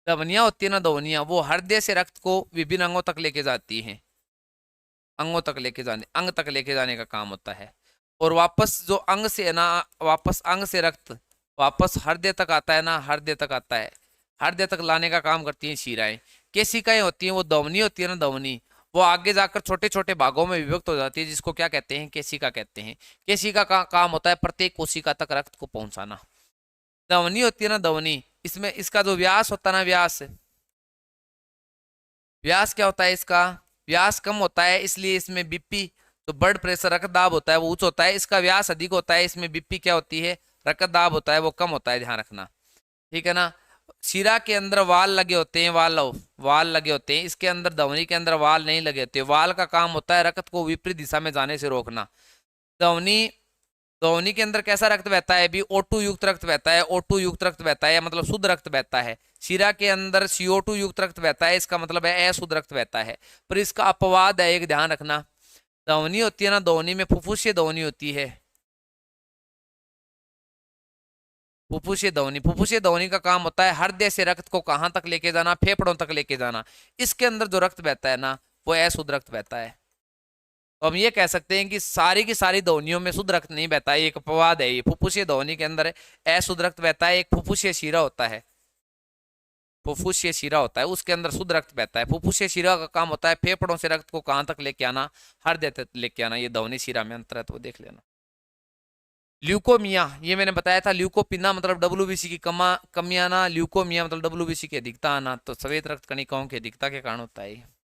धमनियां होती है ना, धमनियां, वो हृदय से रक्त को विभिन्न अंगों तक लेके जाती हैं, अंगों तक लेके जाने, अंग तक लेके जाने का काम होता है। और वापस जो अंग से है ना, वापस अंग से रक्त वापस हृदय तक आता है ना, हृदय तक आता है, हृदय तक लाने का काम करती हैं शिराएं। केशिकाएं होती हैं, वो धमनी होती है ना, धमनी, वो आगे जाकर छोटे छोटे भागों में विभक्त हो जाती है, जिसको क्या कहते हैं, केशिका कहते हैं। केशिका का काम होता है प्रत्येक कोशिका तक रक्त को पहुंचाना। धमनी होती है ना, धमनी, इसमें इसका जो व्यास होता है ना, व्यास, व्यास क्या होता है इसका, व्यास कम होता है, इसलिए इसमें बीपी, जो ब्लड प्रेशर रक्तदाब होता है वो उच्च होता है। इसका व्यास अधिक होता है, इसमें बीपी क्या होती है, रक्तदाब होता है, वो कम होता है, ध्यान रखना, ठीक है ना। शिरा के अंदर वाल लगे होते हैं, वाल लगे होते हैं, इसके अंदर, धमनी के अंदर वाल नहीं लगे होते। वाल का काम होता है रक्त को विपरीत दिशा में जाने से रोकना। धमनी, धमनी के अंदर कैसा रक्त बहता है भी, O2 युक्त रक्त बहता है, O2 युक्त रक्त बहता है, मतलब शुद्ध रक्त बहता है। शिरा के अंदर CO2 युक्त रक्त बहता है, इसका मतलब है अशुद्ध रक्त बहता है। पर इसका अपवाद है, एक ध्यान रखना, धमनी होती है ना, धमनी में फुफ्फुसीय धमनी होती है, फुफ्फुसीय ध्वनि, फुफ्फुसीय ध्वनि का काम होता है हृदय से रक्त को कहां तक लेके जाना, फेफड़ों तक लेके जाना। इसके अंदर जो रक्त बहता है ना, वो अशुद्ध रक्त बहता है। तो हम ये कह सकते हैं कि सारी की सारी ध्वनियों में शुद्ध रक्त नहीं बहता है, एक अपवाद है ये। फुफ्फुसीय ध्वनि के अंदर अशुद्ध रक्त बहता है, एक फुफ्फुसीय शिरा होता है, फुफ्फुसीय शिरा होता है, उसके अंदर शुद्ध रक्त बहता है। फुफ्फुसीय शिरा का काम होता है फेफड़ों से रक्त को कहां तक लेके आना, हृदय तक लेके आना। ये ध्वनि शिरा में अंतर है, तो देख लेना। ल्यूकोमिया, ये मैंने बताया था, ल्यूकोपिना मतलब डब्ल्यूबीसी की कमी आना, ल्यूकोमिया मतलब डब्ल्यूबीसी की अधिकता आना। तो सफेद रक्त कणिकाओं की अधिकता के कारण होता है।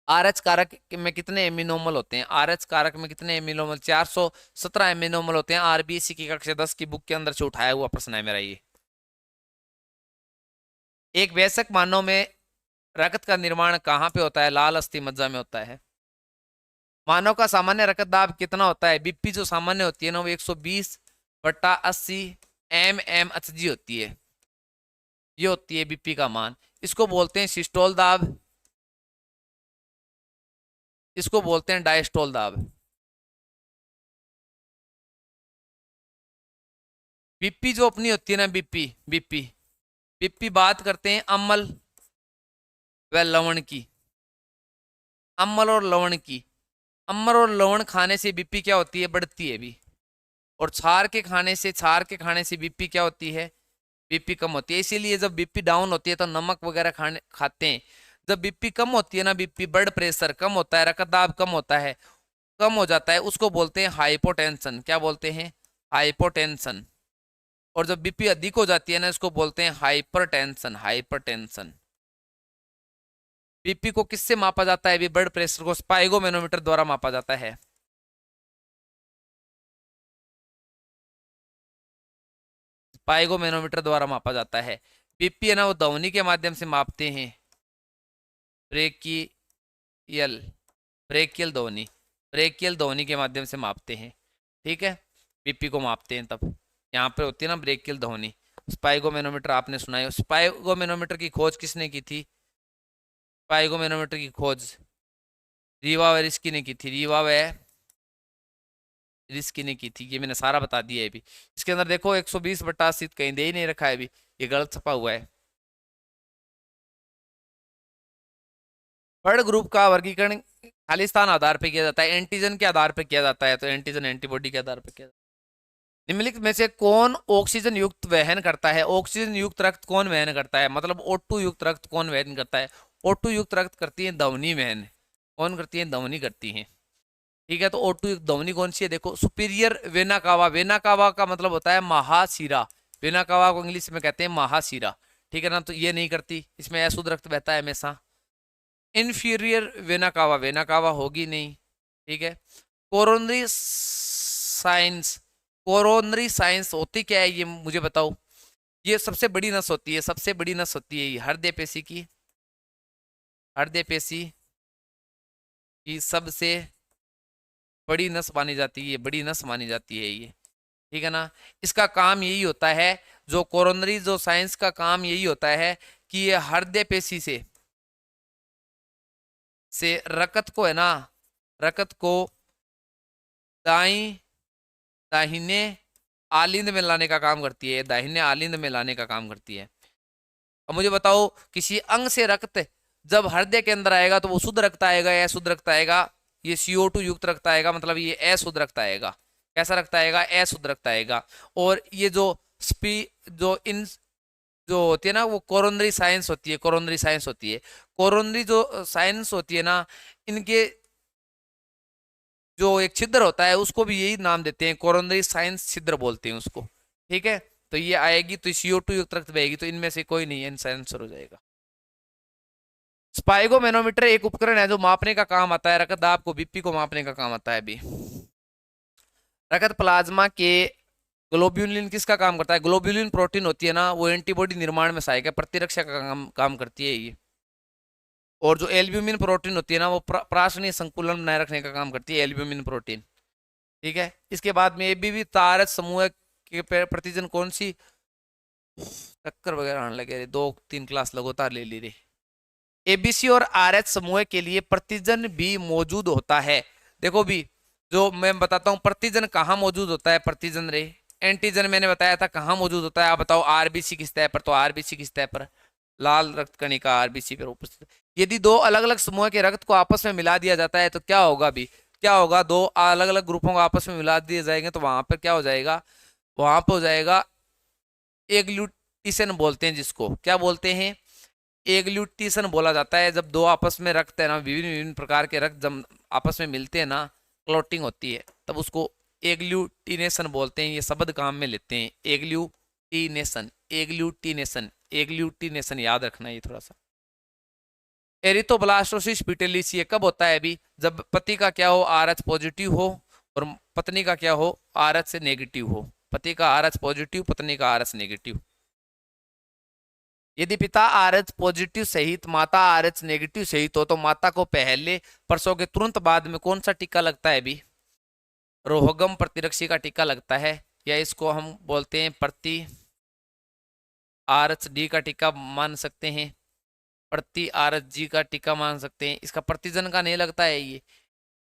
आरएच कारक में कितने एमिनोमल होते हैं, आरएच कारक में कितने एमिनोमल, 417 एमिनोमल होते हैं। आरबीसी की कक्षा 10 की बुक के अंदर से उठाया हुआ प्रश्न है मेरा ये। एक वयस्क मानव में रक्त का निर्माण कहाँ पे होता है, लाल अस्थि मज्जा में होता है। मानव का सामान्य रक्त दाब कितना होता है, बीपी जो सामान्य होती है ना, वो 120/80 mmHg होती है, ये होती है बीपी का मान। इसको बोलते हैं सिस्टोल दाब, इसको बोलते हैं डायस्टोल दाब। बीपी जो अपनी होती है ना, बीपी बीपी बीपी बात करते हैं अम्ल व लवण की, अम्ल और लवण की। अम्ल और लवण खाने से बीपी क्या होती है, बढ़ती है भी। और क्षार के खाने से बीपी क्या होती है, बीपी कम होती है। इसीलिए जब बीपी डाउन होती है तो नमक वगैरह खाते हैं। जब बीपी कम होती है ना, बीपी ब्लड प्रेशर कम होता है, रक्तदाब कम होता है, कम हो जाता है, उसको बोलते हैं हाइपोटेंशन। क्या बोलते हैं, हाइपोटेंशन। और जब बीपी अधिक हो जाती है ना, इसको बोलते हैं हाइपरटेंशन, हाइपरटेंशन। बीपी को किससे मापा जाता है, ब्लड प्रेशर को स्पाइगोमेनोमीटर द्वारा मापा जाता है। स्पाइगोमेनोमीटर द्वारा मापा जाता है। बीपी है ना, वो ध्वनि के माध्यम से मापते हैं, ब्रेकियल, ब्रेकियल ध्वनि, ब्रेकियल ध्वनि के माध्यम से मापते हैं, ठीक है। बीपी को मापते हैं तब यहाँ पे होती है ना ब्रेकियल ध्वनि। स्पाइगोमेनोमीटर आपने सुना है। स्पाइगोमेनोमीटर की खोज किसने की थी, स्पाइगोमेनोमीटर की खोज रीवा व रिस्की ने की थी, रीवा व रिस्की ने की थी। ये मैंने सारा बता दिया है अभी। इसके अंदर देखो 120/80 कहीं दे ही नहीं रखा है अभी, ये गलत छपा हुआ है। ब्लड ग्रुप का वर्गीकरण खालिस्तान आधार पर किया जाता है, एंटीजन के आधार पर किया जाता है, तो एंटीजन एंटीबॉडी के आधार पर किया जाता है। निम्नलिखित में से कौन ऑक्सीजन युक्त वहन करता है, ऑक्सीजन युक्त रक्त कौन वहन करता है, मतलब O2 युक्त रक्त कौन वहन करता है। O2 युक्त रक्त करती है धमनी वहन, कौन करती है, धमनी करती है, ठीक है। तो O2 युक्त धमनी कौन सी है, देखो superior vena cava, vena cava का मतलब होता है महाशिरा, वेना कावा को इंग्लिश में कहते हैं महाशिरा, ठीक है ना। तो ये नहीं करती, इसमें अशुद्ध रक्त बहता है हमेशा। Inferior vena cava, vena cava होगी नहीं, ठीक है। कोरोनरी साइंस, कोरोनरी साइंस होती क्या है ये मुझे बताओ। ये सबसे बड़ी नस होती है, सबसे बड़ी नस होती है ये हृदय पेशी की, हृदय पेशी की सबसे बड़ी नस मानी जाती है, बड़ी नस मानी जाती है ये, ठीक है ना। इसका काम यही होता है, जो कोरोनरी जो साइंस का काम यही होता है कि ये हृदय पेशी से से रकत को है ना, रकत को दाई दाहिने आलिंद में लाने का काम करती है, दाहिने आलिंद में लाने का काम करती है। अब मुझे बताओ, किसी अंग से रक्त जब हृदय के अंदर आएगा तो वो शुद्ध रक्त आएगा या शुद्ध रक्त आएगा? ये CO2 युक्त रक्त आएगा, मतलब ये अशुद्ध रक्त आएगा। कैसा रक्त आएगा? अशुद्ध रक्त आएगा। और ये जो स्पी जो इन जो होती है ना, वो कोरोनरी साइंस होती है, कोरोनरी साइंस होती है, कोरोनरी जो साइंस होती है ना, इनके जो एक छिद्र होता है उसको भी यही नाम देते हैं, कोरोनरी साइंस छिद्र बोलते हैं उसको। ठीक है, तो ये आएगी तो CO2 युक्त रक्त बहेगी, तो इनमें से कोई नहीं है, इनका आंसर हो जाएगा। स्पाइगोमेनोमीटर एक उपकरण है जो मापने का काम आता है, रक्त दाब को, BP को मापने का काम आता है। अभी रक्त प्लाज्मा के ग्लोब्यूलिन किसका काम करता है? ग्लोब्यूलिन प्रोटीन होती है ना, वो एंटीबॉडी निर्माण में सहायक है, प्रतिरक्षा का काम करती है ये। और जो एल्ब्यूमिन प्रोटीन होती है ना, वो प्राशनीय संकुलन बनाए रखने का काम करती है, एल्ब्यूमिन प्रोटीन। ठीक है, इसके बाद में ABB तारक समूह के प्रतिजन कौन सी? चक्कर वगैरह आने लगे, 2-3 क्लास लगातार ले ली रे। ABC और RH समूह के लिए प्रतिजन भी मौजूद होता है। देखो भी, जो मैं बताता हूँ प्रतिजन कहाँ मौजूद होता है, प्रतिजन रे, एंटीजन मैंने बताया था कहाँ मौजूद होता है। आप बताओ RBC किस तह पर? तो RBC किस तह पर? लाल रक्त कणिका RBC पर उपस्थित। यदि दो अलग अलग समूह के रक्त को आपस में मिला दिया जाता है तो क्या होगा? भी क्या होगा? दो अलग अलग ग्रुपों को आपस में मिला दिए जाएंगे तो वहां पर क्या हो जाएगा? वहां पर हो जाएगा एग्लूटिशन बोलते हैं, जिसको क्या बोलते हैं? एग्लूटिशन बोला जाता है। जब दो आपस में रक्त है ना, विभिन्न विभिन्न प्रकार के रक्त जब आपस में मिलते हैं ना, क्लॉटिंग होती है, तब उसको एग्लूटिनेशन बोलते हैं। ये शब्द काम में लेते हैं, एग्लूटिनेशन, एग्लूटिनेशन, एग्लूटिनेशन याद रखना ये थोड़ा सा। एरिथ्रोब्लास्टोसिस पिटेलिसी कब होता है? अभी जब पति का क्या हो? RH पॉजिटिव हो और पत्नी का क्या हो? RH से नेगेटिव हो। पति का RH पॉजिटिव, पत्नी का RH नेगेटिव। यदि पिता RH पॉजिटिव सहित माता RH नेगेटिव सहित हो तो माता को पहले प्रसव के तुरंत बाद में कौन सा टीका लगता है? अभी रोहगम प्रतिरक्षी का टीका लगता है, या इसको हम बोलते हैं प्रति RHD का टीका मान सकते हैं, प्रति RHG का टीका मान सकते हैं। इसका प्रतिजन का नहीं लगता है ये,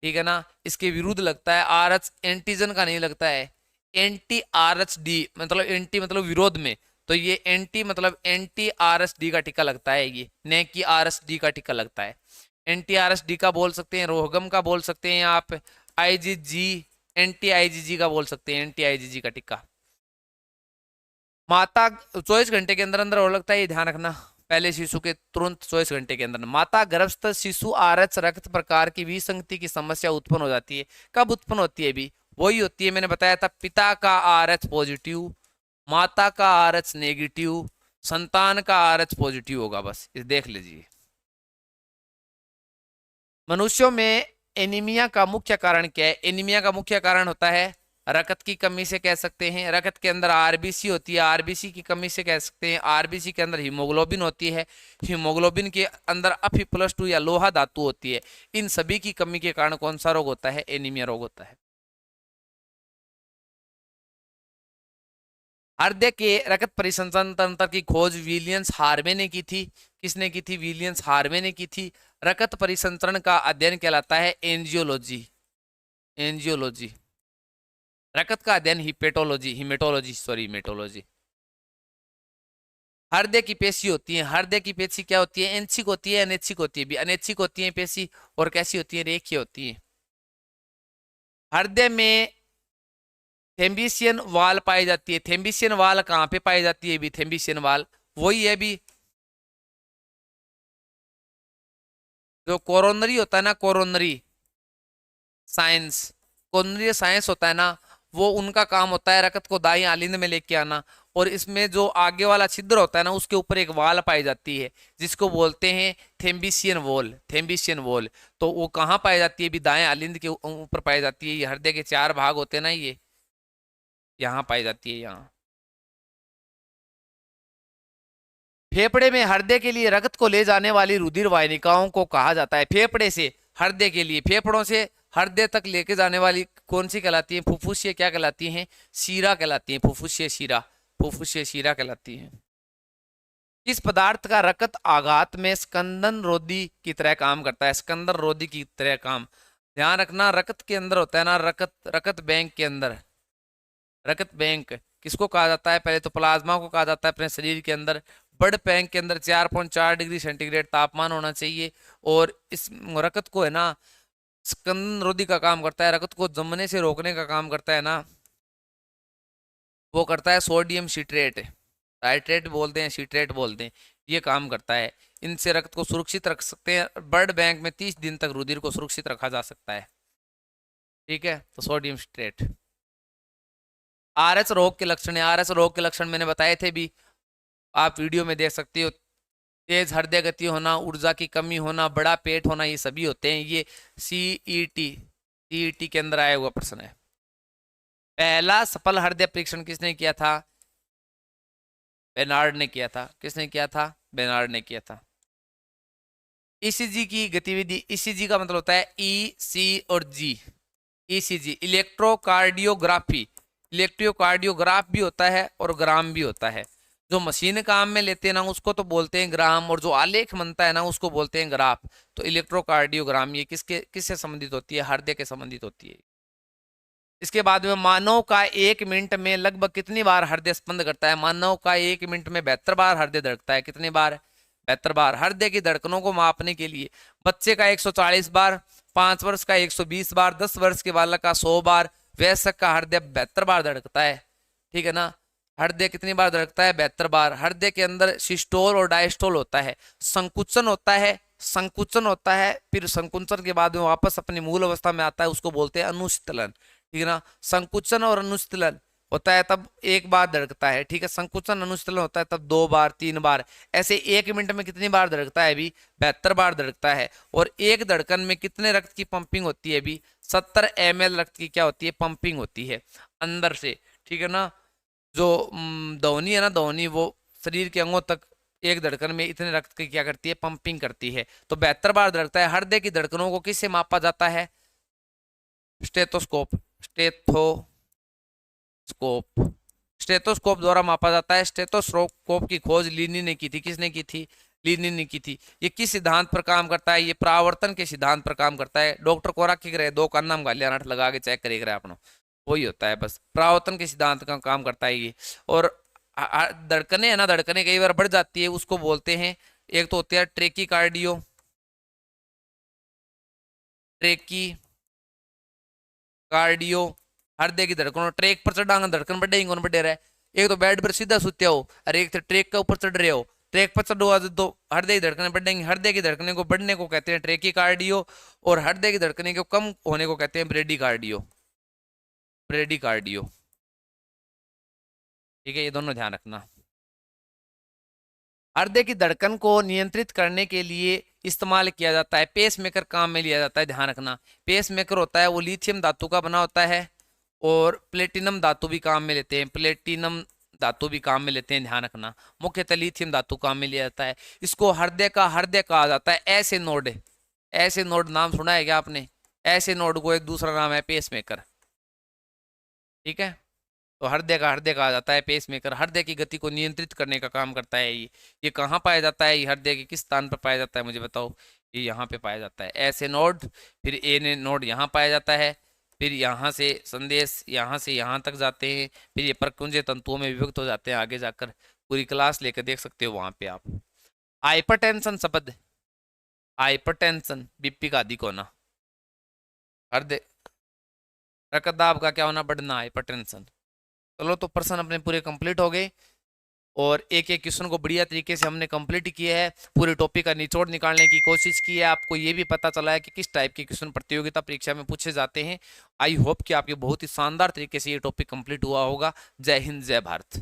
ठीक है ना, इसके विरुद्ध लगता है। RH एंटीजन का नहीं लगता है, एंटी RHD मतलब एंटी मतलब विरोध में, तो ये एंटी मतलब एंटी RHD का टीका लगता है ये, न कि RHD का टीका लगता है। एंटी RHD का बोल सकते हैं, रोहगम का बोल सकते हैं आप, IgG एंटी IgG का बोल सकते हैं, एंटी IgG का टीका। माता 24 घंटे के अंदर अंदर हो लगता है, ये ध्यान रखना, पहले शिशु के तुरंत 24 घंटे के अंदर। माता गर्भस्थ शिशु RH रक्त प्रकार की विसंगति की समस्या उत्पन्न हो जाती है। कब उत्पन्न होती है? भी वही होती है, मैंने बताया था, पिता का RH पॉजिटिव, माता का RH नेगेटिव, संतान का RH पॉजिटिव होगा, बस इस देख लीजिए। मनुष्यों में एनीमिया का मुख्य कारण क्या है? एनीमिया का मुख्य कारण होता है रक्त की कमी से कह सकते हैं। रक्त के अंदर RBC होती है, RBC की कमी से कह सकते हैं। RBC के अंदर हीमोग्लोबिन होती है, हीमोग्लोबिन के अंदर Fe+2 या लोहा धातु होती है। इन सभी की कमी के कारण कौन सा रोग होता है? एनीमिया रोग होता है। हृदय के रक्त परिसंचरण तंत्र की खोज विलियम्स हार्वे ने की थी। किसने की थी? विलियम्स हार्वे ने की थी। रक्त परिसंचरण का अध्ययन कहलाता है एंजियोलॉजी, एंजियोलॉजी। रक्त का अध्ययन हिपेटोलॉजी, हिमेटोलॉजी, सॉरी हिमेटोलॉजी। हृदय की पेशी होती है, हृदय की पेशी क्या होती है? ऐच्छिक होती है, अनैच्छिक होती है? भी अनैच्छिक होती है पेशी, और कैसी होती है? रेखीय होती है। हृदय में थेम्बिशियन वाल पाई जाती है। थेम्बिशियन वाल कहाँ पे पाई जाती है? भी थेम्बिशियन वाल वही है भी जो कोरोनरी होता है ना, कोरोनरी साइंस, कोरोनरी साइंस होता है ना, वो उनका काम होता है रक्त को दाई आलिंद में लेके आना। और इसमें जो आगे वाला छिद्र होता है ना, उसके ऊपर एक वाल पाई जाती है जिसको बोलते हैं थेम्बिशियन वॉल, थेम्बिशियन वॉल। तो वो कहाँ पाई जाती है? भी दाएं आलिंद के ऊपर पाई जाती है। ये हृदय के 4 भाग होते हैं ना, ये यहाँ पाई जाती है, यहाँ। फेफड़े में हृदय के लिए रक्त को ले जाने वाली रुधिर वाहिनिकाओं को कहा जाता है। फेफड़े से हृदय के लिए, फेफड़ों से हृदय तक लेके जाने वाली कौन सी कहलाती है? फुफ्फुसीय क्या कहलाती हैं? शीरा कहलाती हैं, फुफ्फुसीय शीरा, फुफ्फुसीय शीरा कहलाती हैं। इस पदार्थ का रक्त आघात में स्कंदन रोधी की तरह काम करता है, स्कंदन रोधी की तरह काम। ध्यान रखना, रक्त के अंदर होता है ना, रक्त, रक्त बैंक के अंदर, रक्त बैंक किसको कहा जाता है? पहले तो प्लाज्मा को कहा जाता है अपने शरीर के अंदर। ब्लड बैंक के अंदर 4.4 डिग्री सेंटीग्रेड तापमान होना चाहिए। और इस रक्त को है ना, स्कंदन रोधी का काम करता है, रक्त को जमने से रोकने का काम करता है ना, वो करता है सोडियम सिट्रेट, नाइट्रेट बोलते हैं, सिट्रेट बोलते हैं, ये काम करता है। इनसे रक्त को सुरक्षित रख सकते हैं। ब्लड बैंक में 30 दिन तक रुधिर को सुरक्षित रखा जा सकता है। ठीक है, तो सोडियम सिट्रेट। आरएस रोग के लक्षण है, आरएस रोग के लक्षण मैंने बताए थे भी, आप वीडियो में देख सकते हो। तेज हृदय गति होना, ऊर्जा की कमी होना, बड़ा पेट होना, ये सभी होते हैं। ये सीईटी के अंदर आया हुआ प्रश्न है। पहला सफल हृदय परीक्षण किसने किया था? बेनार्ड ने किया था। किसने किया था? बेनार्ड ने किया था। ईसीजी की गतिविधि, ईसीजी का मतलब होता है ई, सी और जी। ईसीजी इलेक्ट्रोकार्डियोग्राफी, इलेक्ट्रोकार्डियोग्राफ भी होता है और ग्राम भी होता है। जो मशीन काम में लेते हैं ना उसको तो बोलते हैं ग्राम, और जो आलेख बनता है ना उसको बोलते हैं ग्राफ। तो इलेक्ट्रोकार्डियोग्राम ये किससे संबंधित होती है? हृदय के संबंधित होती है। इसके बाद में मानव का 1 मिनट में लगभग कितनी बार हृदय स्पंद करता है? मानव का 1 मिनट में 72 बार हृदय धड़कता है। कितनी बार? 72 बार। हृदय की धड़कनों को मापने के लिए बच्चे का 140 बार, 5 वर्ष का 120 बार, 10 वर्ष के बालक का 100 बार, वयस्क का हृदय 72 बार धड़कता है। ठीक है ना, हृदय कितनी बार धड़कता है? 72 बार। हृदय के अंदर सिस्टोल और डायस्टोल होता है, संकुचन होता है, संकुचन होता है, फिर संकुचन के बाद में वापस अपनी मूल अवस्था में आता है, उसको बोलते हैं अनुशीतलन। ठीक है ना, संकुचन और अनुशीतलन होता है तब 1 बार धड़कता है। ठीक है, संकुचन अनुशीतलन होता है तब 2 बार, 3 बार। ऐसे 1 मिनट में कितनी बार धड़कता है? अभी 72 बार धड़कता है। और एक धड़कन में कितने रक्त की पंपिंग होती है? अभी 70 ml रक्त की क्या होती है? पंपिंग होती है अंदर से। ठीक है ना, जो ध्वनि है ना, ध्वनि वो शरीर के अंगों तक एक धड़कन में इतने रक्त की क्या करती है? पंपिंग करती है। तो 72 बार धड़कता है। हृदय की धड़कनों को किससे मापा जाता है? स्टेथोस्कोप, स्टेथोस्कोप, स्टेथोस्कोप द्वारा मापा जाता है। स्टेथोस्कोप की खोज लीनी ने की थी। किसने की थी? लीनी ने की थी। ये किस सिद्धांत पर काम करता है? ये परावर्तन के सिद्धांत पर काम करता है। डॉक्टर कोरा की करे 2 का नाम गालिया नट लगा के चेक करेगा अपना, वही होता है बस, परावर्तन के सिद्धांत का काम करता है ये। और धड़कने है ना, धड़कने कई बार बढ़ जाती है, उसको बोलते हैं, एक तो होती है ट्रेकी कार्डियो, ट्रेकी कार्डियो, हृदय की धड़कन। ट्रेक पर चढ़ांगा धड़कन बढ़ेगी, कौन बढ़े रहा है? एक तो बेड पर सीधा सुते हो और एक तो ट्रेक के ऊपर चढ़ रहे हो। ट्रेक पर चढ़ो तो हृदय की धड़कनें बढ़ेंगी। हृदय की धड़कने को बढ़ने को कहते हैं ट्रेकी कार्डियो, और हृदय की धड़कने को कम होने को कहते हैं ब्रेडी कार्डियो, ब्रेडी कार्डियो। ठीक है, ये दोनों ध्यान रखना। हृदय की धड़कन को नियंत्रित करने के लिए इस्तेमाल किया जाता है, पेसमेकर काम में लिया जाता है। ध्यान रखना, पेसमेकर होता है वो लिथियम धातु का बना होता है, और प्लेटिनम धातु भी काम में लेते हैं, प्लेटिनम धातु भी काम में लेते हैं। ध्यान रखना, मुख्यतः लिथियम धातु काम में लिया जाता है। इसको हृदय का हृदय कहा जाता है। ऐसे नोड, ऐसे नोड नाम सुना है क्या आपने? ऐसे नोड को एक दूसरा नाम है पेसमेकर। ठीक है, तो हृदय का हृदय कहा जाता है पेसमेकर। हृदय की गति को नियंत्रित करने का काम करता है ये कहाँ पाया जाता है? ये हृदय के किस स्थान पर पाया जाता है मुझे बताओ? ये यहाँ पे पाया जाता है, ऐसे नोड, फिर ए नोड यहाँ पाया जाता है, फिर यहाँ से संदेश यहाँ से यहाँ तक जाते हैं, फिर ये परकुंजे तंतुओं में विभक्त हो जाते हैं। आगे जाकर पूरी क्लास लेकर देख सकते हो वहां पे आप। हाइपरटेंशन शब्द, हाइपरटेंशन बीपी का अधिक होना, हृदय रक्तदाब का क्या होना? बढ़ना, हाइपरटेंशन। चलो, तो प्रश्न अपने पूरे कंप्लीट हो गए, और एक एक क्वेश्चन को बढ़िया तरीके से हमने कंप्लीट किया है। पूरे टॉपिक का निचोड़ निकालने की कोशिश की है। आपको ये भी पता चला है कि किस टाइप के क्वेश्चन प्रतियोगिता परीक्षा में पूछे जाते हैं। आई होप कि आपके बहुत ही शानदार तरीके से ये टॉपिक कंप्लीट हुआ होगा। जय हिंद, जय भारत।